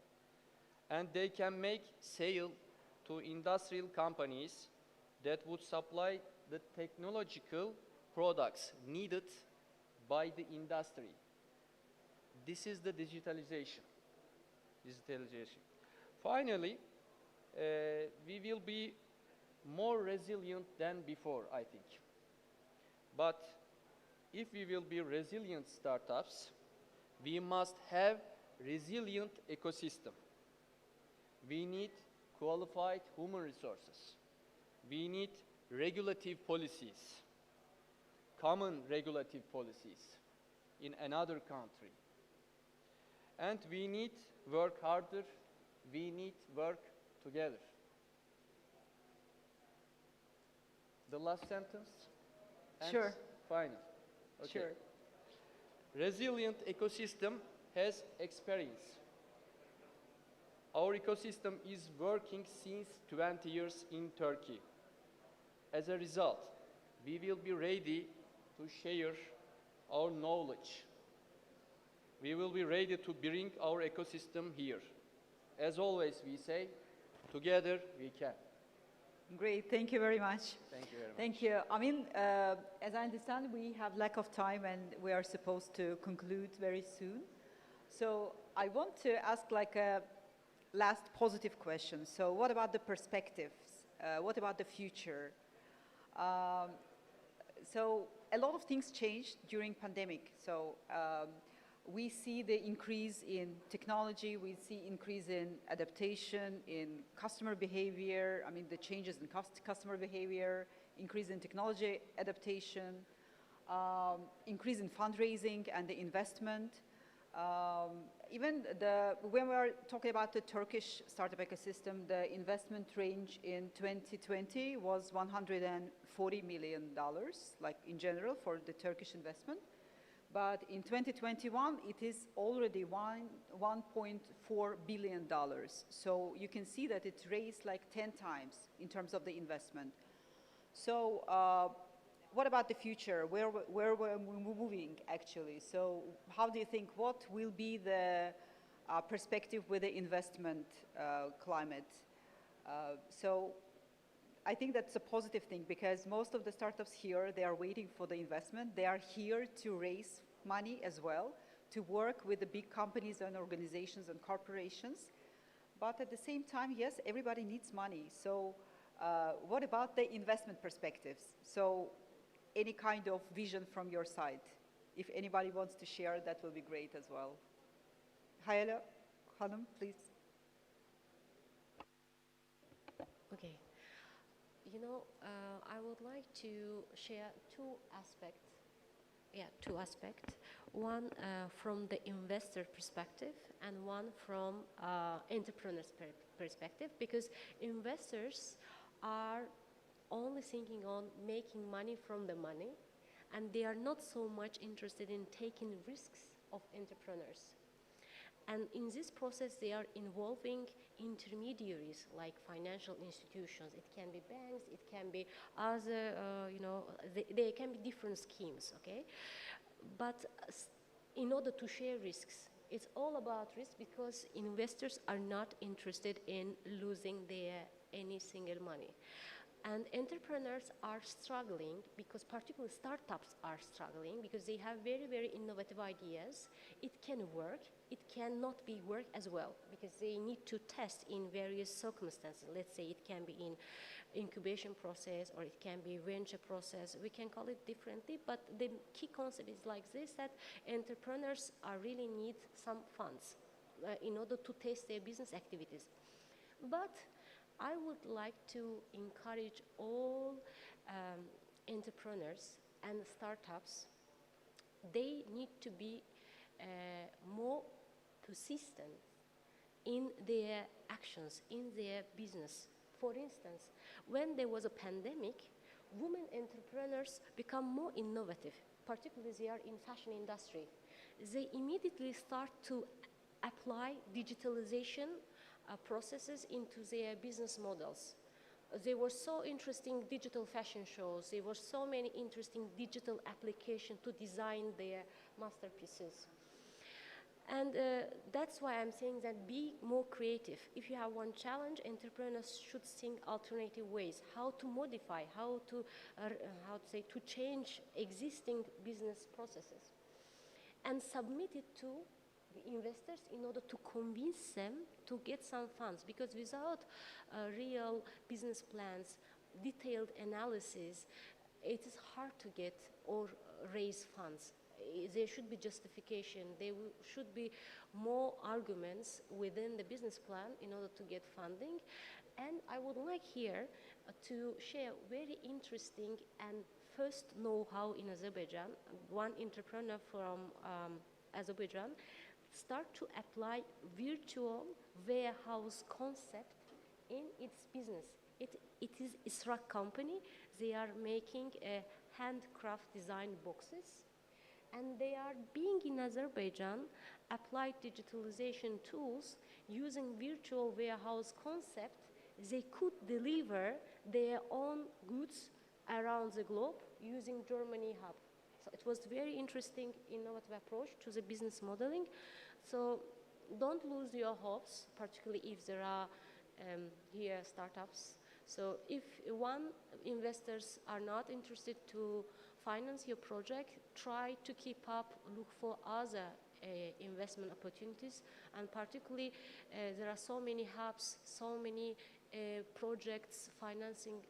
And they can make sale to industrial companies that would supply the technological products needed by the industry. This is the digitalization. Finally, we will be more resilient than before, I think. But if we will be resilient startups, we must have resilient ecosystem. We need qualified human resources. We need regulative policies, common regulative policies in another country. And we need work harder, we need work together. The last sentence? And Sure. final. Okay. Sure. Resilient ecosystem has experience. Our ecosystem is working since 20 years in Turkey. As a result, we will be ready to share our knowledge. We will be ready to bring our ecosystem here. As always, we say, together we can. Great, thank you very much. Thank you very much. Thank you. I mean, as I understand, we have lack of time and we are supposed to conclude very soon. So I want to ask like a last positive question. So what about the perspectives? What about the future? So a lot of things changed during pandemic. So we see the increase in technology, we see increase in adaptation, in customer behavior, I mean the changes in customer behavior, increase in technology adaptation, increase in fundraising and the investment. Even when we are talking about the Turkish startup ecosystem, the investment range in 2020 was $140 million, like in general for the Turkish investment. But in 2021, it is already $1.4 billion. So you can see that it raised like 10 times in terms of the investment. So what about the future? Where we're moving actually? So how do you think, what will be the perspective with the investment climate? So I think that's a positive thing because most of the startups here, they are waiting for the investment. They are here to raise money as well, to work with the big companies and organizations and corporations. But at the same time, yes, everybody needs money. So what about the investment perspectives? So any kind of vision from your side? If anybody wants to share, that will be great as well. Hayala Hanım, please. Okay. You know, I would like to share two aspects two aspects. One from the investor perspective and one from entrepreneur's perspective, because investors are only thinking on making money from the money, and they are not so much interested in taking risks of entrepreneurs. And in this process, they are involving intermediaries like financial institutions. It can be banks, it can be other, they can be different schemes, okay? But in order to share risks, it's all about risk because investors are not interested in losing their any single money. And entrepreneurs are struggling because particularly startups are struggling because they have very, very innovative ideas. It can work, it cannot be work as well because they need to test in various circumstances. Let's say it can be in incubation process or it can be venture process. We can call it differently, but the key concept is like this, that entrepreneurs are really need some funds in order to test their business activities. But I would like to encourage all entrepreneurs and startups. They need to be more persistent in their actions, in their business. For instance, when there was a pandemic, women entrepreneurs become more innovative, particularly they are in fashion industry. They immediately start to apply digitalization processes into their business models. There were so interesting digital fashion shows. There were so many interesting digital applications to design their masterpieces. And that's why I'm saying that be more creative. If you have one challenge, entrepreneurs should think alternative ways, how to modify, how to change existing business processes, and submit it to the investors in order to convince them to get some funds, because without real business plans, detailed analysis, it is hard to get or raise funds. There should be justification. There should be more arguments within the business plan in order to get funding. And I would like here to share very interesting and first know-how in Azerbaijan. One entrepreneur from Azerbaijan start to apply virtual warehouse concept in its business. It is Israq company. They are making handcraft design boxes, and they are being in Azerbaijan applied digitalization tools using virtual warehouse concept. They could deliver their own goods around the globe using Germany hub. So it was very interesting, innovative approach to the business modeling. So don't lose your hopes, particularly if there are here startups. So if investors are not interested to finance your project, try to keep up, look for other investment opportunities, and particularly there are so many hubs, so many projects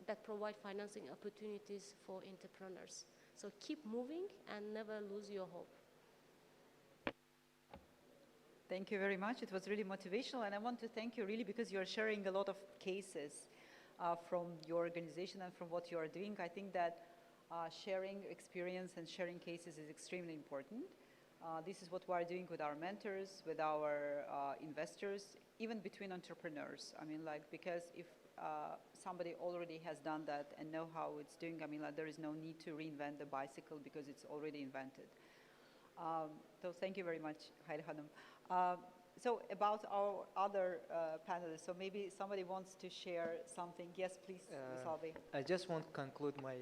that provide financing opportunities for entrepreneurs. So keep moving and never lose your hope. Thank you very much. It was really motivational, and I want to thank you really because you're sharing a lot of cases from your organization and from what you are doing. I think that sharing experience and sharing cases is extremely important. This is what we are doing with our mentors, with our investors, even between entrepreneurs. I mean, like, because if somebody already has done that and know how it's doing, I mean, like, there is no need to reinvent the bicycle because it's already invented. So thank you very much, Hayri Hanım. So about our other panelists, so maybe somebody wants to share something. Yes, please, Salvi. I just want to conclude my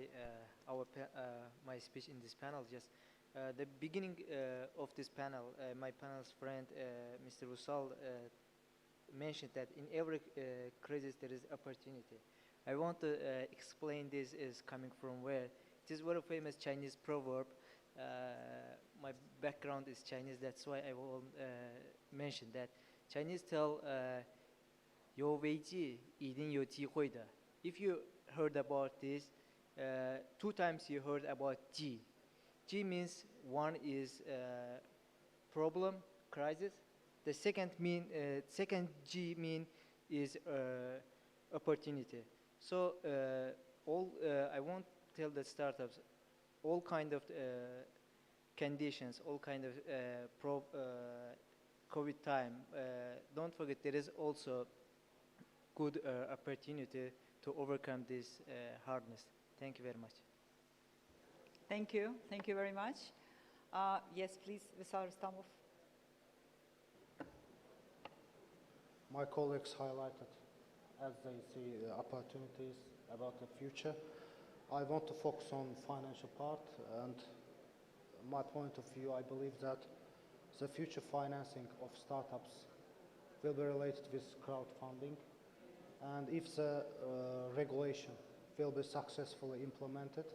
my speech in this panel. Just the beginning of this panel, my panel's friend, Mr. Rusal, mentioned that in every crisis there is opportunity. I want to explain this is coming from where. It is a very famous Chinese proverb. My background is Chinese, that's why I will mention that. Chinese tell, 有危机一定有机会的. If you heard about this, 2 times you heard about G. G means one is problem, crisis. The second G mean is opportunity. So I want to tell the startups, all kind of conditions, all kind of COVID time, don't forget there is also good opportunity to overcome this hardness. Thank you very much. Thank you. Thank you very much. Yes, please, Visar Stamov. My colleagues highlighted as they see opportunities about the future. I want to focus on financial part, and my point of view, I believe that the future financing of startups will be related with crowdfunding, and if the regulation will be successfully implemented,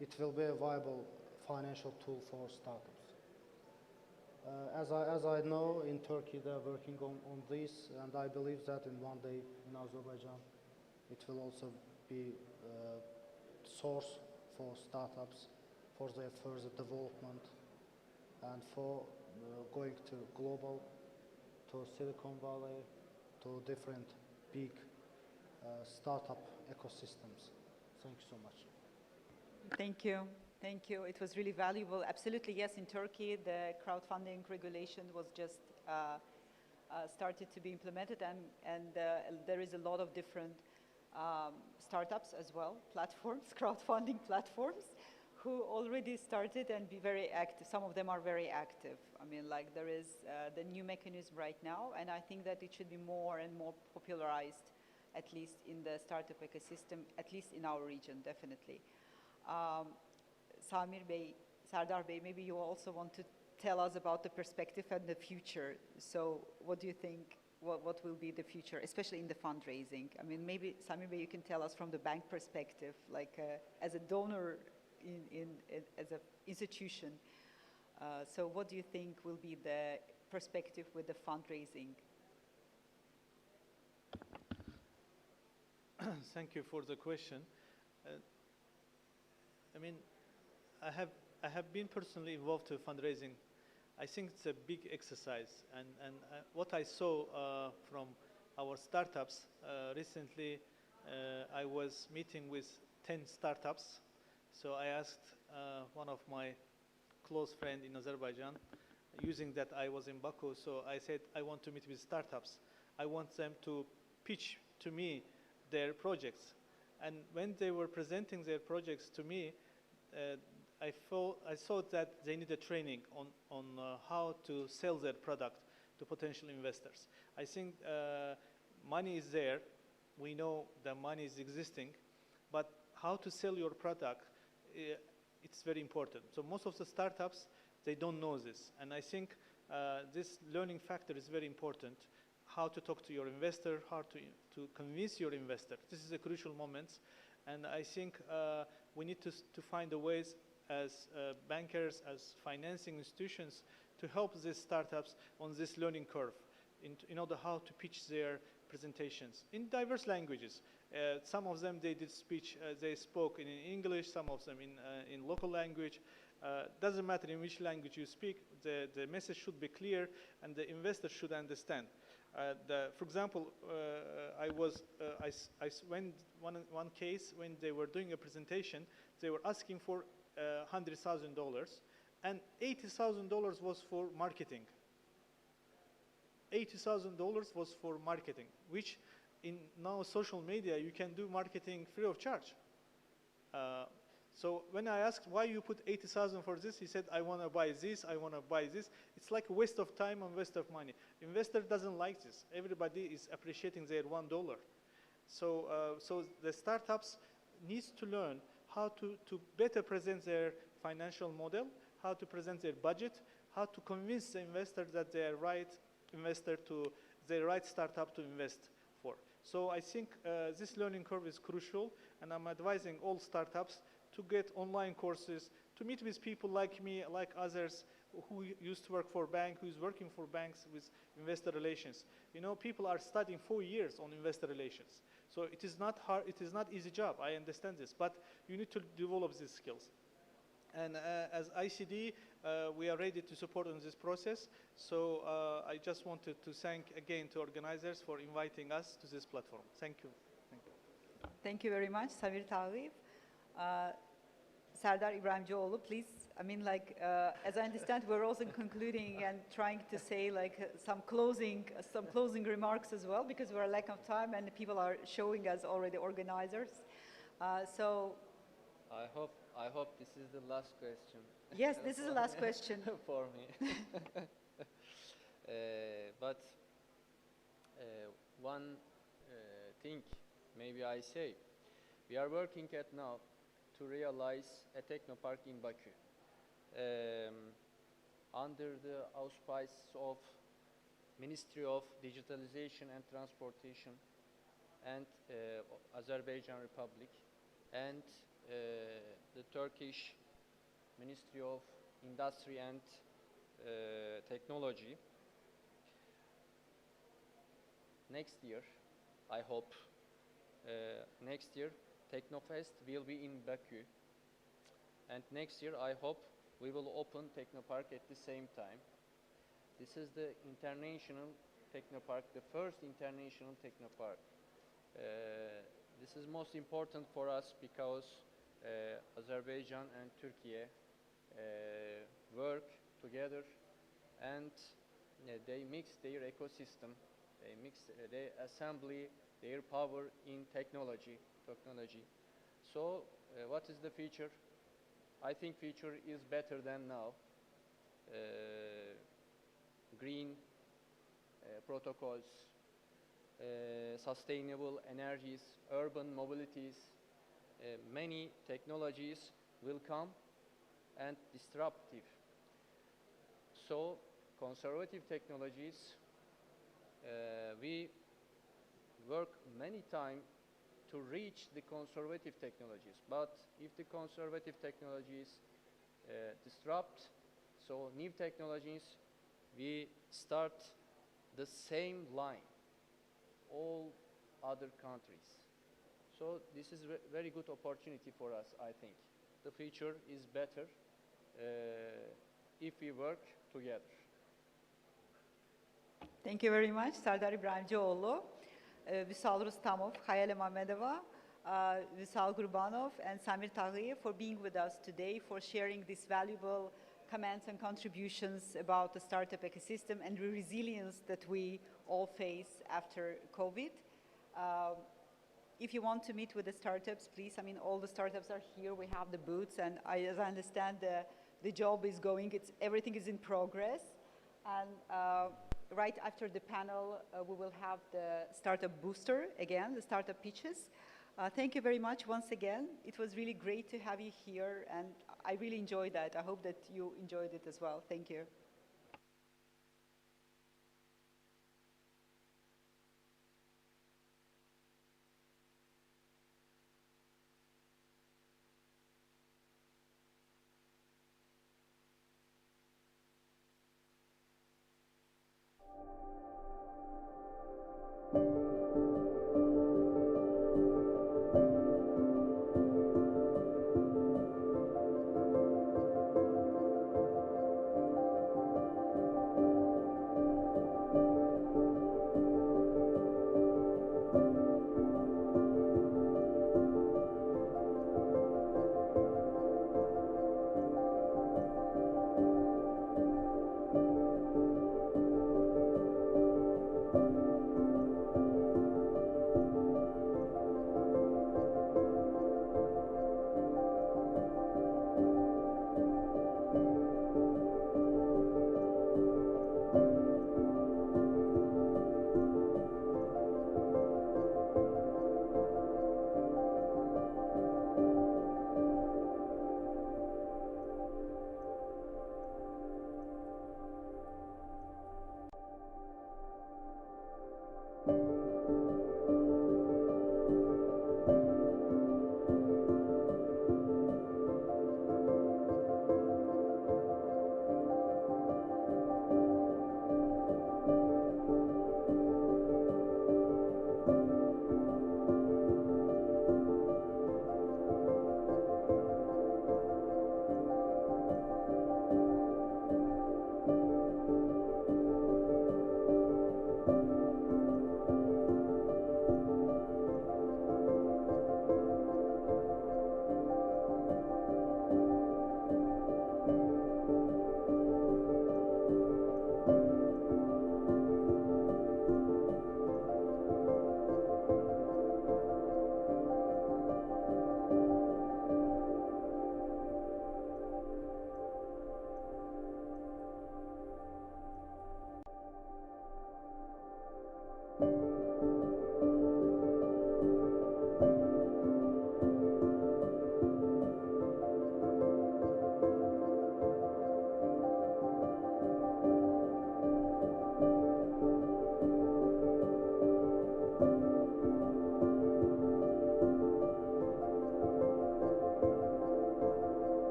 it will be a viable financial tool for startups. As I know, in Turkey they are working on this, and I believe that in one day in Azerbaijan it will also be a source for startups for their further development and for going to global, to Silicon Valley, to different big startup ecosystems. Thank you so much. Thank you. Thank you. It was really valuable. Absolutely, yes, in Turkey, the crowdfunding regulation was just started to be implemented, and there is a lot of different startups as well, platforms, crowdfunding platforms, who already started and be very active. Some of them are very active. I mean, like there is the new mechanism right now, and I think that it should be more and more popularized, at least in the startup ecosystem, at least in our region, definitely. Samir Bey, Serdar Bey, maybe you also want to tell us about the perspective and the future. So what do you think, what will be the future, especially in the fundraising? I mean, maybe Samir Bey, you can tell us from the bank perspective, like as a donor as an institution. So what do you think will be the perspective with the fundraising? Thank you for the question. I mean, I have been personally involved to fundraising. I think it's a big exercise, and what I saw from our startups recently, I was meeting with 10 startups. So I asked one of my close friends in Azerbaijan, using that I was in Baku, so I said, I want to meet with startups. I want them to pitch to me their projects. And when they were presenting their projects to me, I thought that they needed training on how to sell their product to potential investors. I think money is there. We know the money is existing, but how to sell your product, it's very important. So most of the startups, they don't know this. And I think this learning factor is very important. How to talk to your investor, how to convince your investor. This is a crucial moment. And I think we need to find the ways as bankers, as financing institutions, to help these startups on this learning curve in order how to pitch their presentations in diverse languages. Some of them they did speech, they spoke in English, some of them in local language. Doesn't matter in which language you speak, the message should be clear and the investor should understand. For example, I went one case when they were doing a presentation, they were asking for $100,000 and $80,000 was for marketing. $80,000 was for marketing, which in now social media you can do marketing free of charge. So when I asked why you put 80,000 for this, he said, I want to buy this, I want to buy this. It's like a waste of time and waste of money. Investor doesn't like this. Everybody is appreciating their $1. So the startups needs to learn how to better present their financial model, how to present their budget, how to convince the investor that they are right investor to the right startup to invest for. So I think this learning curve is crucial, and I'm advising all startups to get online courses, to meet with people like me, like others who used to work for bank, who's working for banks with investor relations. You know, people are studying 4 years on investor relations. So it is not hard, it is not easy job, I understand this, but you need to develop these skills. And as ICD, we are ready to support on this process. So I just wanted to thank again to organizers for inviting us to this platform. Thank you. Thank you. Thank you very much, Samir Tağiyev. Serdar İbrahimcioğlu, please I mean, like, as I understand, we're also concluding and trying to say like some closing remarks as well, because we're lack of time and people are showing us already organizers. So I hope this is the last question. yes, this is the last question. for me. But one thing maybe I say, we are working at now to realize a technopark in Baku. Under the auspices of Ministry of Digitalization and Transportation and Azerbaijan Republic and the Turkish Ministry of Industry and Technology. Next year, I hope, next year Technofest will be in Baku, and next year I hope we will open Technopark at the same time. This is the international Technopark, the first international Technopark. This is most important for us because Azerbaijan and Turkey work together, and they mix their ecosystem, they assemble their power in technology. So what is the future? I think future is better than now. Green protocols, sustainable energies, urban mobilities, many technologies will come and disruptive. So conservative technologies, we work many times to reach the conservative technologies. But if the conservative technologies disrupt, so new technologies, we start the same line, all other countries. So this is a very good opportunity for us, I think. The future is better if we work together. Thank you very much, Sardar İbrahimcioğlu, Vysal Rustamov, Hayale Mamedova, Vysal Gurbanov, and Samir Tahir for being with us today, for sharing these valuable comments and contributions about the startup ecosystem and the resilience that we all face after COVID. If you want to meet with the startups, please, I mean, all the startups are here. We have the booths, and as I understand, the job is going, everything is in progress. And right after the panel, we will have the startup booster again, the startup pitches. Thank you very much once again. It was really great to have you here, and I really enjoyed that. I hope that you enjoyed it as well. Thank you.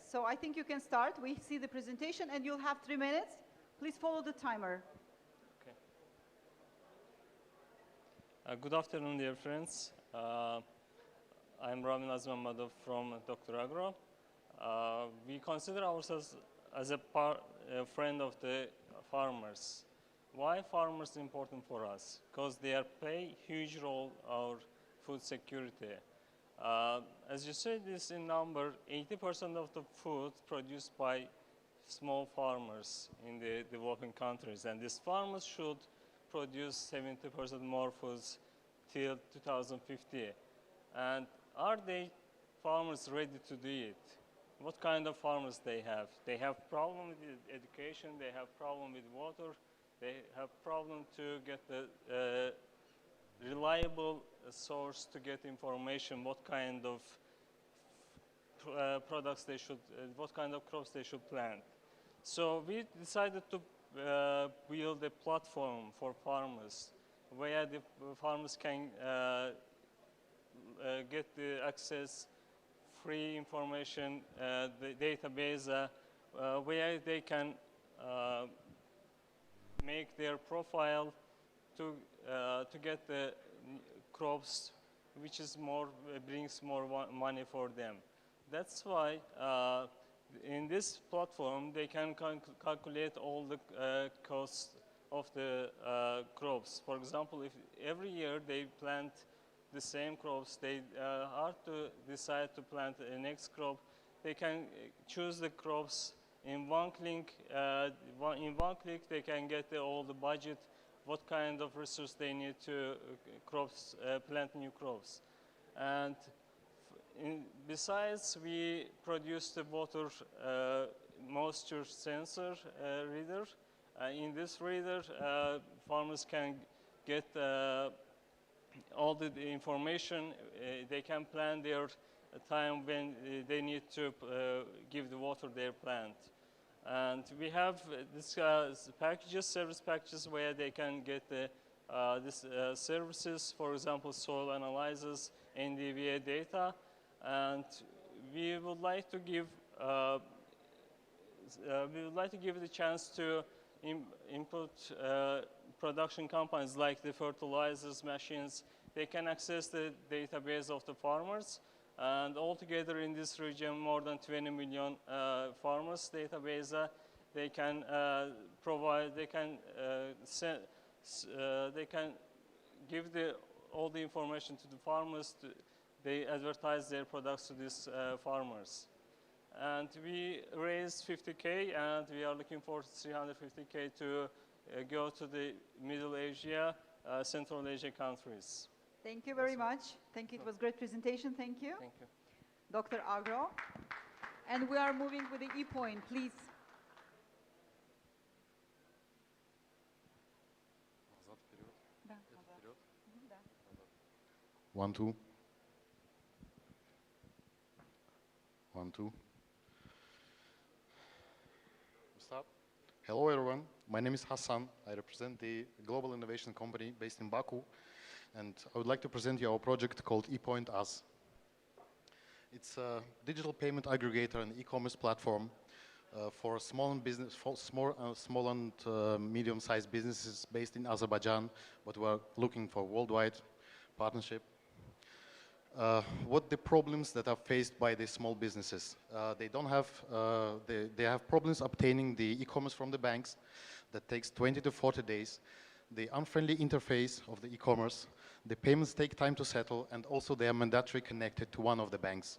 so I think you can start. We see the presentation and you'll have 3 minutes. Please follow the timer. Okay. Good afternoon, dear friends. I'm Ramin Azmamadov from Dr. Agro. We consider ourselves as a friend of the farmers. Why farmers important for us? Because they play huge role our food security. As you said this in number, 80% of the food produced by small farmers in the developing countries, and these farmers should produce 70% more foods till 2050. And are they farmers ready to do it? What kind of farmers they have? They have problem with education, they have problem with water, they have problem to get the reliable source to get information, what kind of products they should, what kind of crops they should plant. So we decided to build a platform for farmers where the farmers can get the access, free information, the database, where they can make their profile to get the crops which is more brings more money for them. That's why in this platform they can calculate all the costs of the crops. For example, if every year they plant the same crops, they are to decide to plant a next crop, they can choose the crops in one click. In one click they can get all the budget, what kind of resource they need to plant new crops. And besides, we produce the water moisture sensor reader. In this reader, farmers can get all the information. They can plan their time when they need to give the water their plant. And we have this packages, service packages, where they can get these services, for example, soil analysis, NDVA data. And we would like to give the chance to input production companies like the fertilizers machines. They can access the database of the farmers, and altogether in this region more than 20 million farmers database. They can provide, they can give all the information to the farmers. They advertise their products to these farmers. And we raised 50K, and we are looking for 350K to go to the Middle Asia, Central Asia countries. Thank you very much. Thank you. It was a great presentation. Thank you. Thank you. Dr. Agro. And we are moving with the e-point, please. Да, назад. Да. 1, 2. 1, 2. Start. Hello, everyone. My name is Hassan. I represent the global innovation company based in Baku, and I would like to present you our project called ePoint Us. It's a digital payment aggregator and e-commerce platform for small and medium-sized businesses based in Azerbaijan, but we're looking for worldwide partnership. What the problems that are faced by the small businesses? They have problems obtaining the e-commerce from the banks. That takes 20 to 40 days. The unfriendly interface of the e-commerce, the payments take time to settle, and also they are mandatory connected to one of the banks.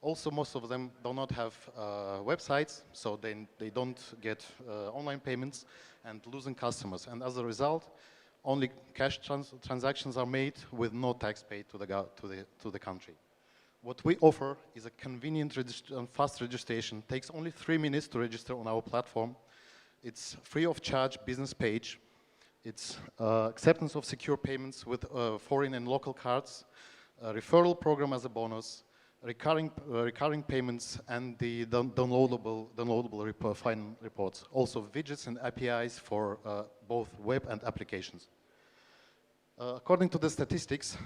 Also, most of them do not have websites, so they don't get online payments and losing customers. And as a result, only cash transactions are made with no tax paid to the country. What we offer is a convenient and fast registration. It takes only 3 minutes to register on our platform. It's free of charge business page. It's acceptance of secure payments with foreign and local cards, a referral program as a bonus, recurring payments, and the downloadable final reports. Also widgets and APIs for both web and applications. According to the statistics,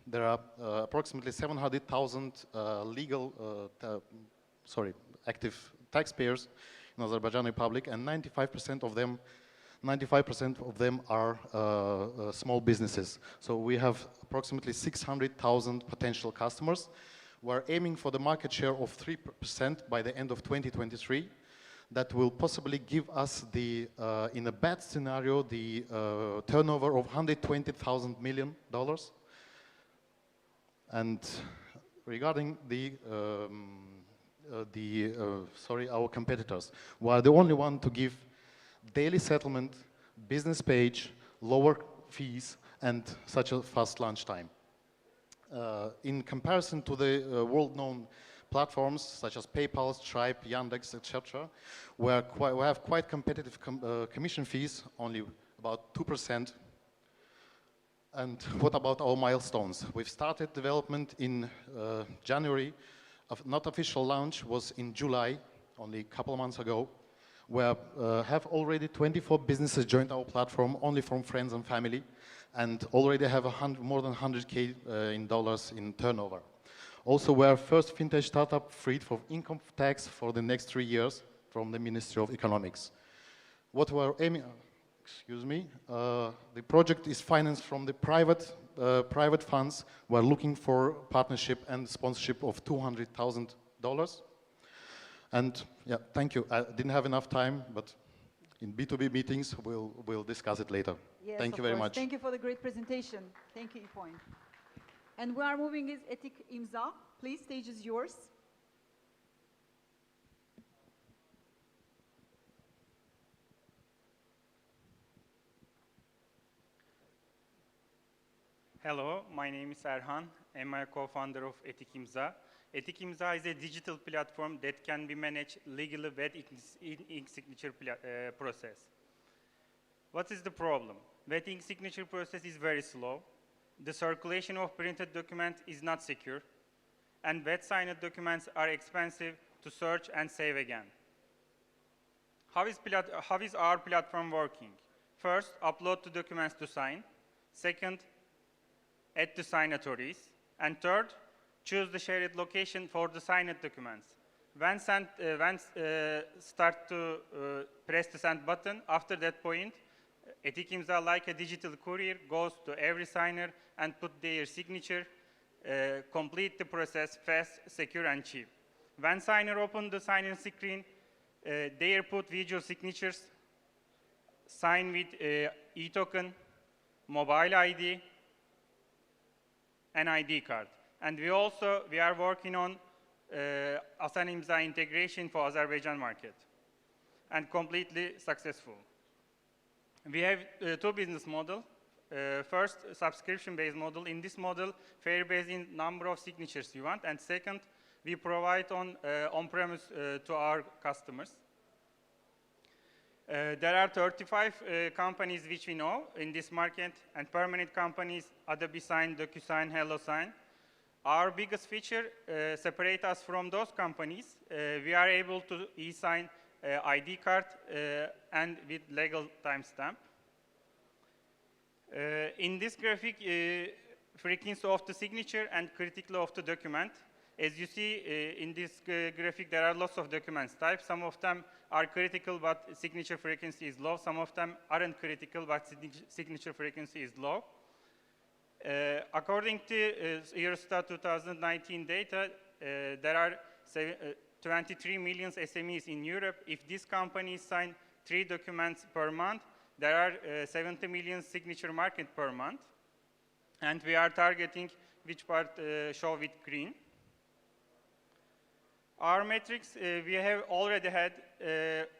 there are approximately 700,000 legal active taxpayers in Azerbaijan Republic, and 95% of them are small businesses. So we have approximately 600,000 potential customers. We're aiming for the market share of 3% by the end of 2023. That will possibly give us the, in a bad scenario, the turnover of $120,000 million. And regarding our competitors, we are the only one to give daily settlement, business page, lower fees, and such a fast launch time. In comparison to the world-known platforms such as PayPal, Stripe, Yandex, etc., we have quite competitive commission fees, only about 2%. And what about our milestones? We've started development in January. Not official launch was in July, only a couple of months ago. We have already 24 businesses joined our platform, only from friends and family, and already have more than 100K in dollars in turnover. Also, we are first fintech startup freed from income tax for the next 3 years from the Ministry of Economics. What we are aiming, the project is financed from the private funds. We are looking for partnership and sponsorship of $200,000. And yeah, thank you. I didn't have enough time, but in B2B meetings, we'll discuss it later. Yes, thank you very much. Thank you for the great presentation. Thank you, Ipoin. And we are moving with Etik İmza. Please, stage is yours. Hello, my name is Erhan. I'm a co-founder of Etik İmza. Etik İmza is a digital platform that can be managed legally with ink signature process. What is the problem? Wet ink signature process is very slow. The circulation of printed documents is not secure, and wet signed documents are expensive to search and save again. How is our platform working? First, upload the documents to sign. Second, add the signatories. And third, choose the shared location for the signed documents. When start to press the send button, after that point, Etik İmza, like a digital courier, goes to every signer and put their signature, complete the process fast, secure, and cheap. When signer open the sign-in screen, they put visual signatures, sign with e-token, mobile ID, and ID card. And we are working on Hasan İmza integration for Azerbaijan market, and completely successful. We have two business models. First, subscription-based model. In this model, fare based in number of signatures you want. And second, we provide on-premise to our customers. There are 35 companies which we know in this market, and permanent companies, Adobe Sign, DocuSign, HelloSign. Our biggest feature separates us from those companies. We are able to e-sign ID card and with legal timestamp. In this graphic, frequency of the signature and criticality of the document. As you see in this graphic, there are lots of documents types. Some of them are critical, but signature frequency is low. Some of them aren't critical, but signature frequency is low. According to Eurostat 2019 data, there are 23 million SMEs in Europe. If these companies sign 3 documents per month, there are 70 million signature market per month. And we are targeting which part show with green. Our metrics, we have already had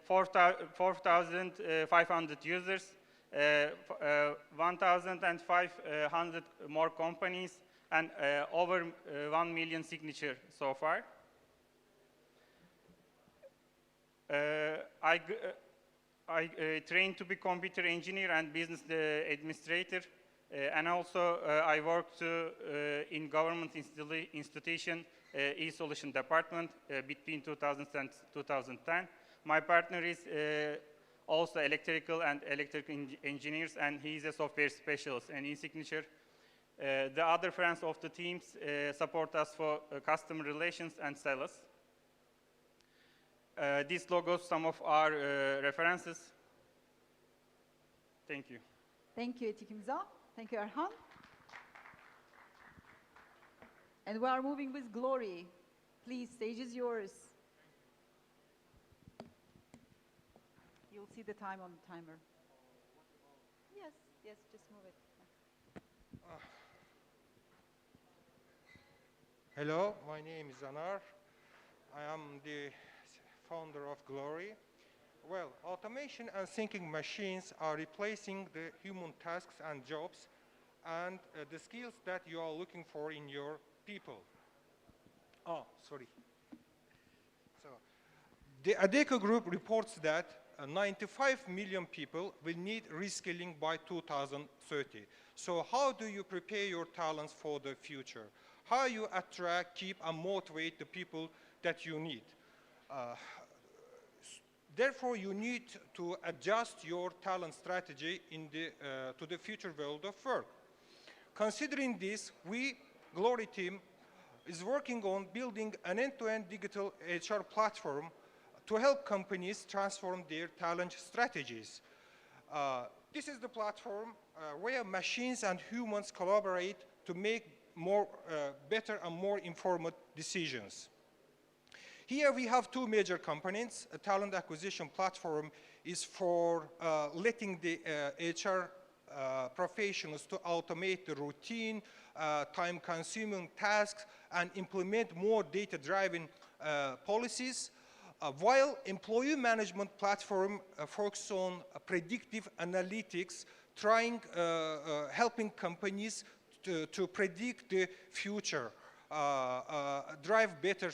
4,500 users, 1,500 more companies, and over 1 million signatures so far. I trained to be computer engineer and business administrator, and also I worked in government institution e-solution department between 2000 and 2010. My partner is also electrical engineers, and he's a software specialist and e-signature. The other friends of the teams support us for customer relations and sales. These logos, some of our references. Thank you. Thank you, Etik İmza. Thank you, Erhan. And we are moving with Glory. Please, stage is yours. You'll see the time on the timer. Yes, yes, just move it. Hello, my name is Anar. I am the founder of Glory. Well, automation and thinking machines are replacing the human tasks and jobs and the skills that you are looking for in your people. Oh, sorry. So, the ADECO group reports that 95 million people will need reskilling by 2030. So how do you prepare your talents for the future? How you attract, keep, and motivate the people that you need? Therefore, you need to adjust your talent strategy to the future world of work. Considering this, Glory team, is working on building an end-to-end digital HR platform to help companies transform their talent strategies. This is the platform where machines and humans collaborate to make better and more informed decisions. Here we have two major components. A talent acquisition platform is for letting the HR professionals to automate the routine, time-consuming tasks, and implement more data-driven policies, while employee management platform focuses on predictive analytics, helping companies to predict the future, drive better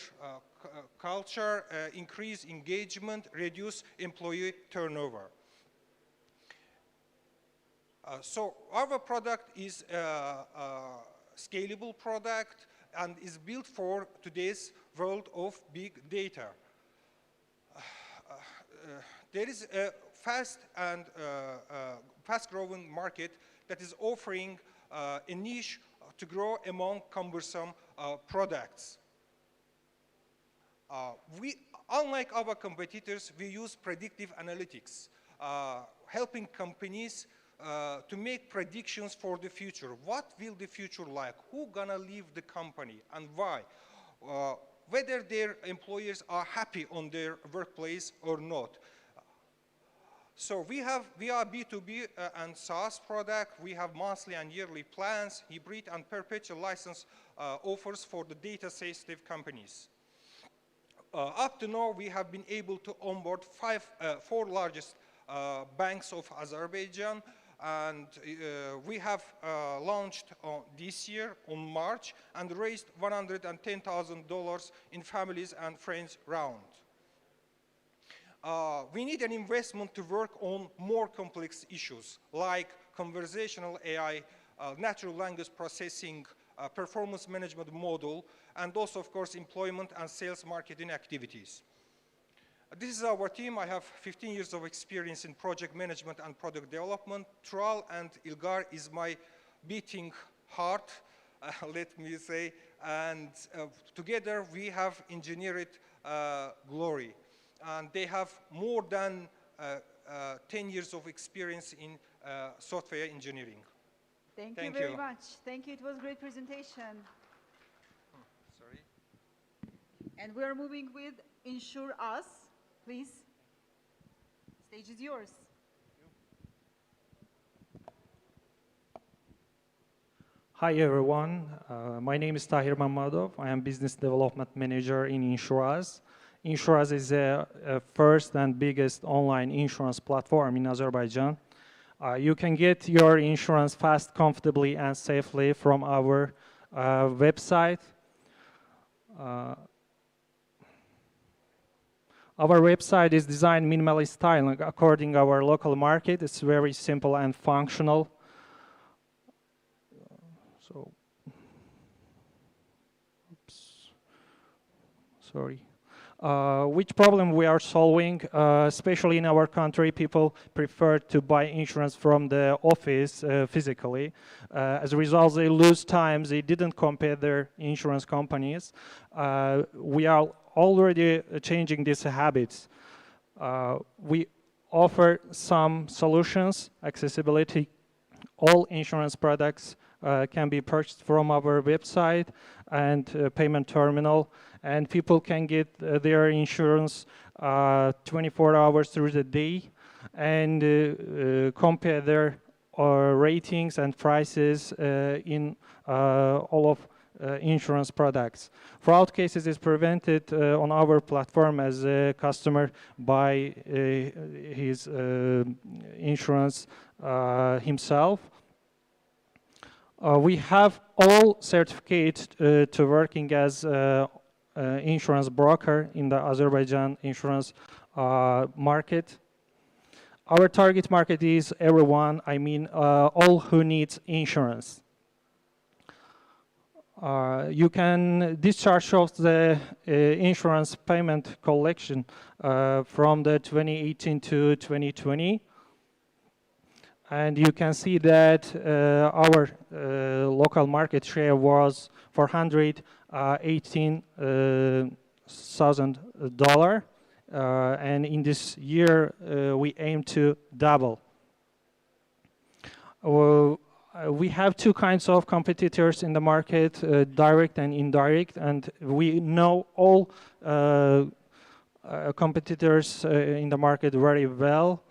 culture, increase engagement, reduce employee turnover. So our product is a scalable product and is built for today's world of big data. There is a fast-growing market that is offering a niche to grow among cumbersome products. Unlike our competitors, we use predictive analytics, helping companies to make predictions for the future. What will the future like? Who's gonna leave the company and why? Whether their employers are happy on their workplace or not. So we are B2B and SaaS product. We have monthly and yearly plans, hybrid and perpetual license offers for the data-sensitive companies. Up to now, we have been able to onboard four largest banks of Azerbaijan, and we have launched this year on March and raised $110,000 in families and friends round. We need an investment to work on more complex issues like conversational AI, natural language processing, performance management model, and also, of course, employment and sales marketing activities. This is our team. I have 15 years of experience in project management and product development. Tural and Ilgar is my beating heart, let me say, and together we have engineered Glory. And they have more than 10 years of experience in software engineering. Thank you very much. Thank you. It was a great presentation. Sorry. And we are moving with Insure Us. Please. Stage is yours. Hi everyone. My name is Tahir Mamadov. I am Business Development Manager in Insure Us. Insure Us is a first and biggest online insurance platform in Azerbaijan. You can get your insurance fast, comfortably, and safely from our website. Our website is designed minimally styled according to our local market. It's very simple and functional. Which problem we are solving, especially in our country, people prefer to buy insurance from the office physically. As a result, they lose time, they didn't compare their insurance companies. We are already changing these habits. We offer some solutions, accessibility. All insurance products can be purchased from our website and payment terminal, and people can get their insurance 24 hours through the day and compare their ratings and prices in all of insurance products. Fraud cases is prevented on our platform as a customer buy his insurance himself. We have all certificates to working as insurance broker in the Azerbaijan insurance market. Our target market is everyone, I mean all who needs insurance. You can discharge of the insurance payment collection from the 2018 to 2020. And you can see that our local market share was $418,000. And in this year, we aim to double. We have two kinds of competitors in the market, direct and indirect, and we know all competitors in the market very well.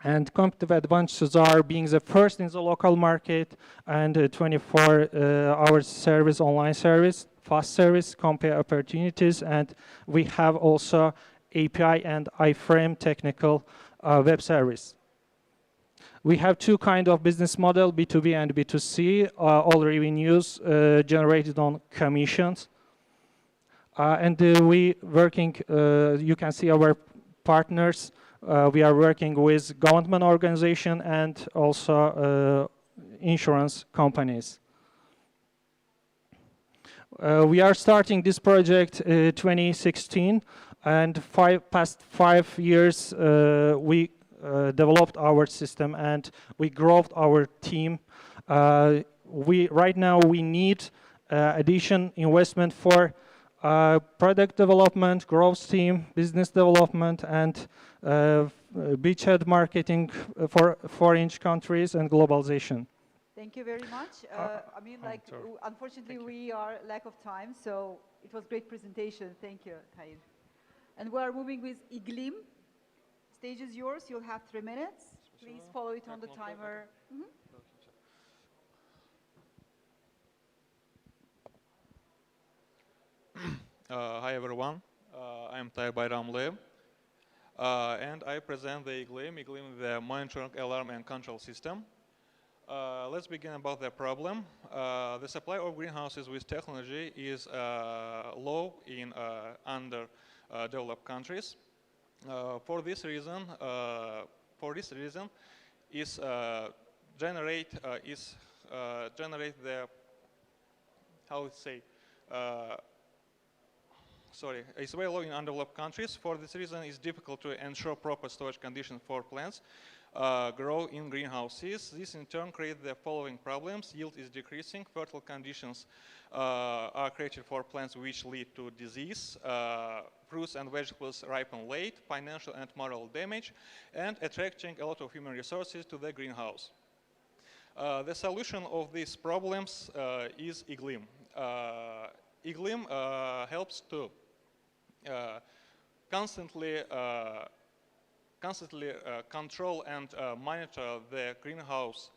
And competitive advantages are being the first in the local market and 24-hour service, online service, fast service, compare opportunities, and we have also API and iframe technical web service. We have two kinds of business model, B2B and B2C, all revenues generated on commissions. And we working, you can see our partners, we are working with government organization and also insurance companies. We are starting this project 2016, and past 5 years we developed our system and we growed our team. Right now we need addition investment for product development, growth team, business development, and beachhead marketing for foreign countries and globalization. Thank you very much. I mean, like, unfortunately, we are lack of time, so it was great presentation. Thank you, Tahir. And we are moving with Iglim. Stage is yours. You'll have 3 minutes. Please follow it on the timer. Hi everyone, I'm Tahir Bayramlı, and I present the Iglim. Iglim is the monitoring, alarm and control system. Let's begin about the problem. The supply of greenhouses with technology is low in underdeveloped countries. For this reason, is generate the it's very low in undeveloped countries. For this reason, it's difficult to ensure proper storage conditions for plants grow in greenhouses. This in turn creates the following problems. Yield is decreasing, fertile conditions are created for plants which lead to disease, fruits and vegetables ripen late, financial and moral damage, and attracting a lot of human resources to the greenhouse. The solution of these problems is Iglim. Iglim helps to constantly control and monitor the greenhouse.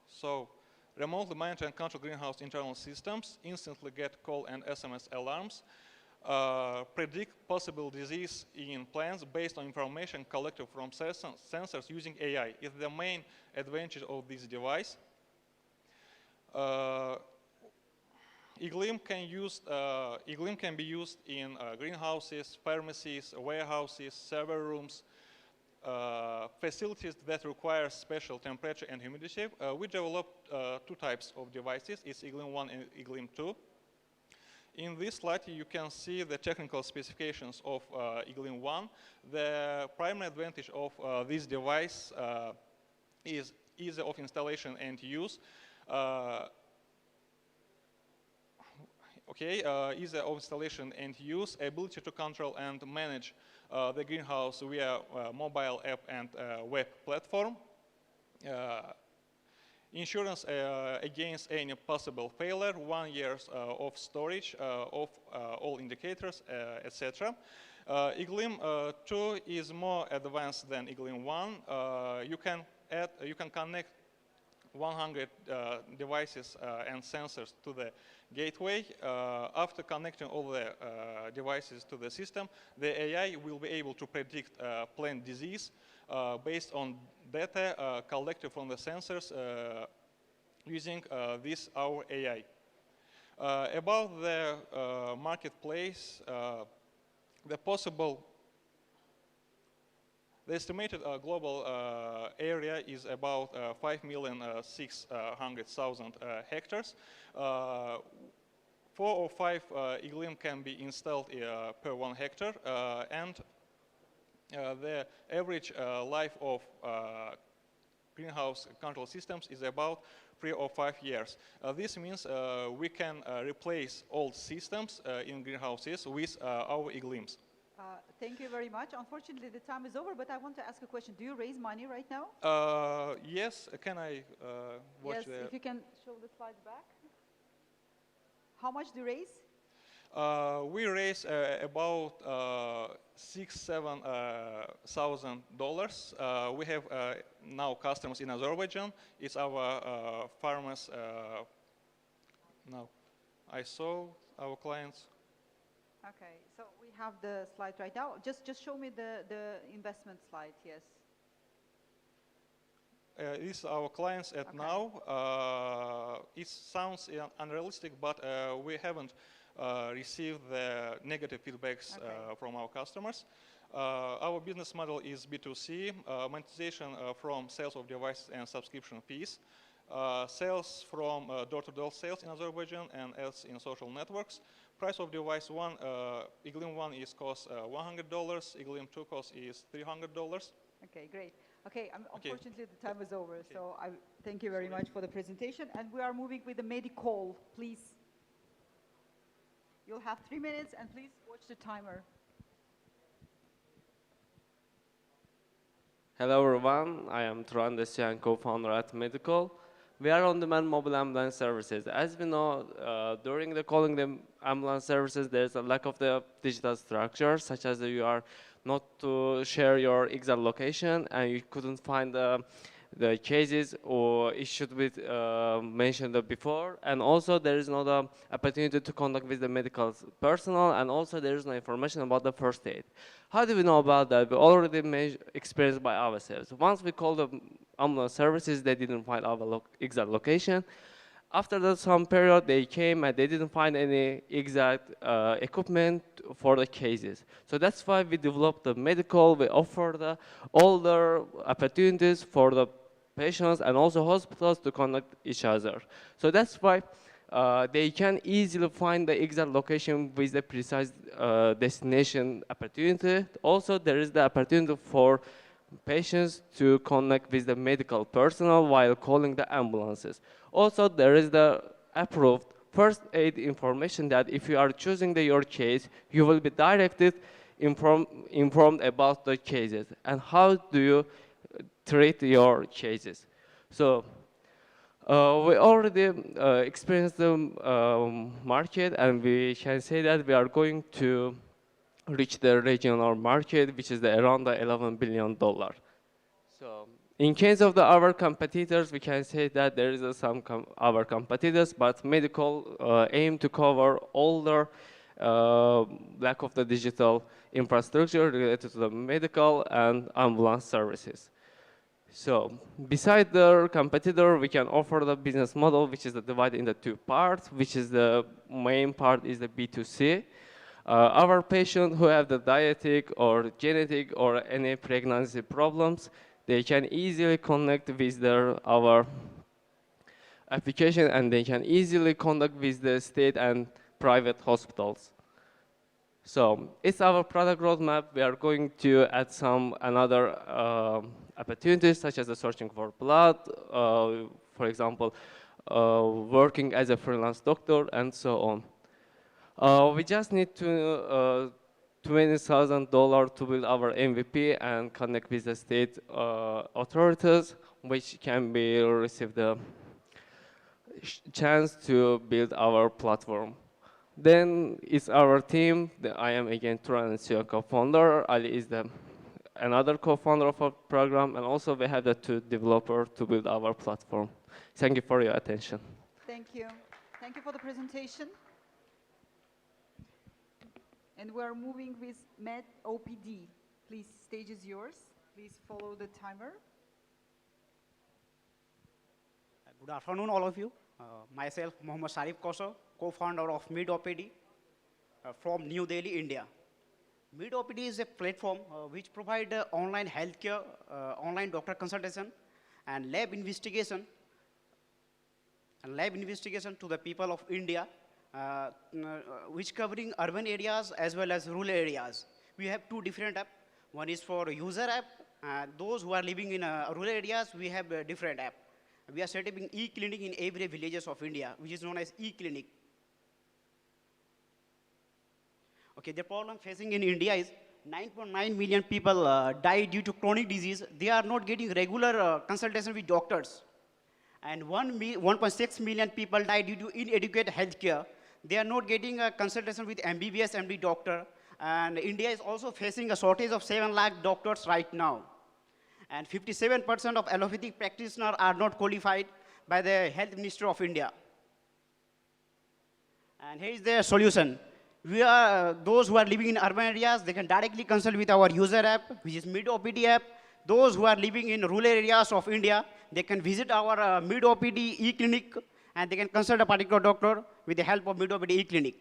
So remotely monitor and control greenhouse internal systems, instantly get call and SMS alarms, predict possible disease in plants based on information collected from sensors using AI. It's the main advantage of this device. Iglim can be used in greenhouses, pharmacies, warehouses, server rooms, facilities that require special temperature and humidity. We developed 2 types of devices. It's Iglim 1 and Iglim 2. In this slide, you can see the technical specifications of Iglim 1. The primary advantage of this device is ease of installation and use. okay, ease of installation and use, ability to control and manage the greenhouse via mobile app and web platform, insurance against any possible failure, 1 year of storage of all indicators, etc. eGleam 2 is more advanced than eGleam 1. You can connect 100 devices and sensors to the gateway. After connecting all the devices to the system, the AI will be able to predict plant disease based on data collected from the sensors using this our AI. About the marketplace, the estimated global area is about 5,600,000 hectares. 4 or 5 eGleam can be installed per 1 hectare, and the average life of greenhouse control systems is about 3 or 5 years. This means we can replace old systems in greenhouses with our eGleams. Thank you very much. Unfortunately, the time is over, but I want to ask a question. Do you raise money right now? Yes. Can I watch yes, if you can show the slides back. How much do you raise? We raise about $6,000–7,000. We have now customers in Azerbaijan. It's our farmers. Now, I saw our clients. Okay, so we have the slide right now. Just show me the investment slide, yes. This is our clients at now. It sounds unrealistic, but we haven't received the negative feedbacks from our customers. Our business model is B2C, monetization from sales of devices and subscription fees, sales from door-to-door sales in Azerbaijan and ads in social networks. Price of device one, eGleam 1 is cost $100, eGleam 2 cost is $300. Okay, great. Okay, unfortunately the time is over, so I thank you very much for the presentation, and we are moving with the medical, please. You'll have 3 minutes, and please watch the timer. Hello everyone, I am Turan Desyan, co-founder at Medical. We are on-demand mobile ambulance services. As we know, during the calling the ambulance services, there's a lack of the digital structure, such as you are not to share your exact location and you couldn't find the cases, or it should be mentioned before. And also there is not an opportunity to contact with the medical personnel, and also there is no information about the first aid. How do we know about that? We already experienced by ourselves. Once we called the ambulance services, they didn't find our exact location. After some period, they came and they didn't find any exact equipment for the cases. So that's why we developed the medical. We offer all the opportunities for the patients and also hospitals to contact each other. So that's why they can easily find the exact location with the precise destination opportunity. Also, there is the opportunity for patients to connect with the medical personnel while calling the ambulances. Also, there is the approved first aid information that if you are choosing your case, you will be informed about the cases and how do you treat your cases. So we already experienced the market, and we can say that we are going to reach the regional market, which is around $11 billion. So in case of our competitors, we can say that there is some our competitors, but Medical aim to cover all the lack of the digital infrastructure related to the medical and ambulance services. So beside the competitor, we can offer the business model, which is divided into 2 parts, which is the main part is the B2C. Our patients who have the diabetic or genetic or any pregnancy problems, they can easily connect with our application, and they can easily contact with the state and private hospitals. So it's our product roadmap. We are going to add some another opportunities, such as the searching for blood, for example, working as a freelance doctor, and so on. We just need to $20,000 to build our MVP and connect with the state authorities, which can be receive the chance to build our platform. Then it's our team. I am again Turan and CEO co-founder. Ali is the another co-founder of our program, and also we have the two developers to build our platform. Thank you for your attention. Thank you. Thank you for the presentation. And we're moving with Med OPD. Please, stage is yours. Please follow the timer. Good afternoon, all of you. Myself, Mohammad Sharif Koso, co-founder of Med OPD from New Delhi, India. Med OPD is a platform which provides online healthcare, online doctor consultation, and lab investigation to the people of India, which covering urban areas as well as rural areas. We have two different apps. One is for user app. Those who are living in rural areas, we have a different app. We are setting e-clinic in every villages of India, which is known as e-clinic. Okay, the problem facing in India is 9.9 million people die due to chronic disease. They are not getting regular consultation with doctors. And 1.6 million people die due to inadequate healthcare. They are not getting a consultation with MBBS, MD doctor. And India is also facing a shortage of 7 lakh doctors right now. And 57% of allopathic practitioners are not qualified by the Health Ministry of India. And here is the solution. We are, those who are living in urban areas, they can directly consult with our user app, which is Med OPD app. Those who are living in rural areas of India, they can visit our Med OPD e-clinic, and they can consult a particular doctor with the help of Med OPD e-clinic.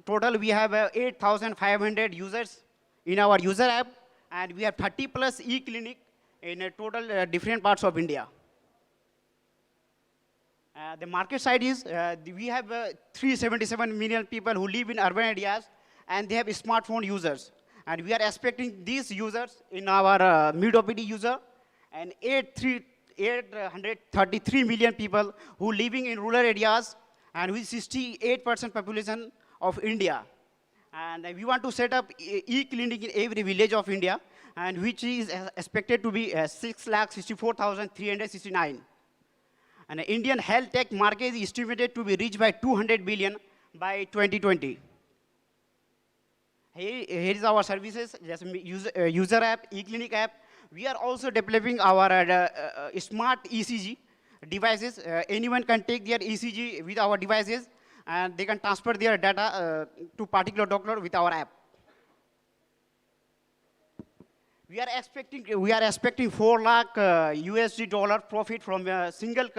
Total, we have 8,500 users in our user app, and we have 30 plus e-clinic in total different parts of India. The market side is, we have 377 million people who live in urban areas, and they have smartphone users. And we are expecting these users in our Med OPD user, and 833 million people who living in rural areas, and with 68% population of India. And we want to set up e-clinic in every village of India, and which is expected to be 6,64,369. And the Indian health tech market is estimated to be reached by 200 billion by 2020. Here is our services, just user app, e-clinic app. We are also developing our smart ECG devices. Anyone can take their ECG with our devices, and they can transfer their data to particular doctor with our app. We are expecting 4 lakh USD dollar profit from a single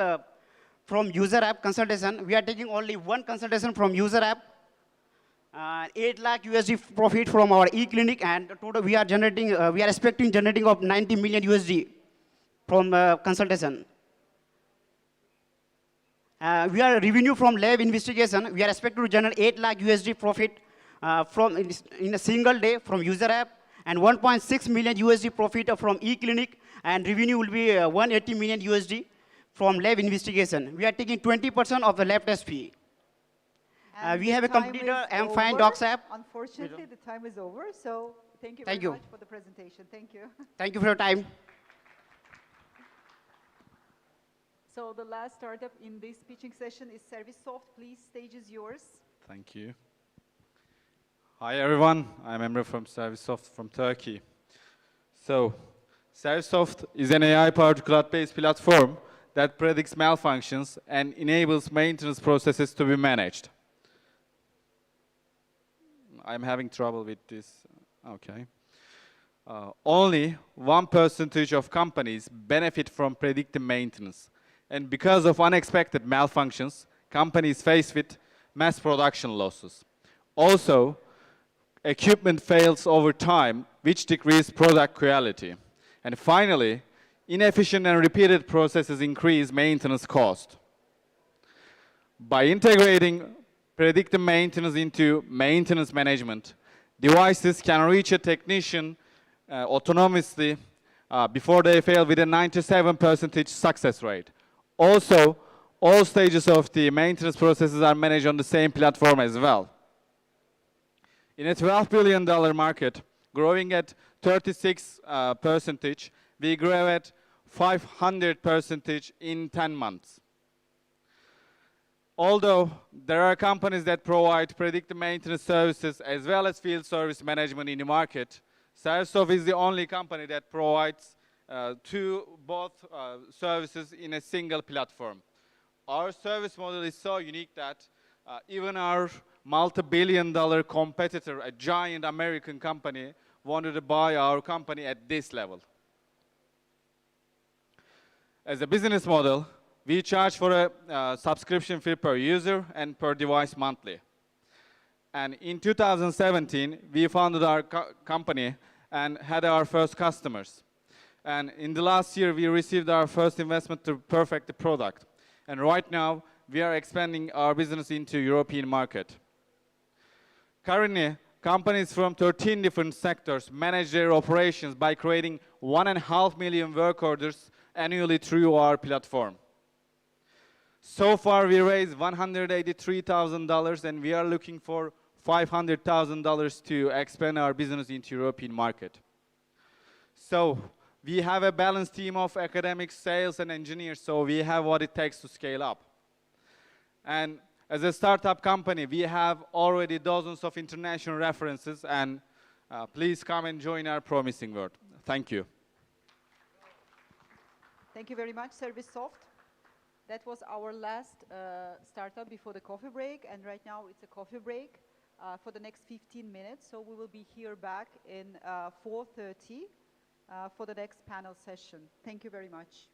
from user app consultation. We are taking only one consultation from user app. 8 lakh USD profit from our e-clinic, and total we are expecting generating of 90 million USD from consultation. We are revenue from lab investigation. We are expected to generate 8 lakh USD profit from in a single day from user app, and 1.6 million USD profit from e-clinic, and revenue will be 180 million USD from lab investigation. We are taking 20% of the lab test fee. We have a completed M-Find Docs app. Unfortunately, the time is over, so thank you Thank very you. much for the presentation. Thank you. Thank you for your time. So the last startup in this pitching session is ServiceSoft. Please, stage is yours. Thank you. Hi everyone, I'm Emre from ServiceSoft from Turkey. So, ServiceSoft is an AI-powered cloud-based platform that predicts malfunctions and enables maintenance processes to be managed. I'm having trouble with this. Okay. Only 1% of companies benefit from predictive maintenance. And because of unexpected malfunctions, companies face with mass production losses. Also, equipment fails over time, which decreases product quality. And finally, inefficient and repeated processes increase maintenance cost. By integrating predictive maintenance into maintenance management, devices can reach a technician autonomously before they fail with a 97% success rate. Also, all stages of the maintenance processes are managed on the same platform as well. In a $12 billion market, growing at 36%, we grew at 500% in 10 months. Although there are companies that provide predictive maintenance services as well as field service management in the market, Sersoft is the only company that provides both services in a single platform. Our service model is so unique that even our multi-billion-dollar competitor, a giant American company, wanted to buy our company at this level. As a business model, we charge for a subscription fee per user and per device monthly. And in 2017, we founded our company and had our first customers. And in the last year, we received our first investment to perfect the product. And right now, we are expanding our business into European market. Currently, companies from 13 different sectors manage their operations by creating 1.5 million work orders annually through our platform. So far, we raised $183,000, and we are looking for $500,000 to expand our business into European market. So we have a balanced team of academics, sales, and engineers, so we have what it takes to scale up. And as a startup company, we have already dozens of international references, and please come and join our promising world. Thank you. Thank you very much, ServiceSoft. That was our last startup before the coffee break, and right now it's a coffee break for the next 15 minutes. So we will be here back in 4:30 for the next panel session. Thank you very much.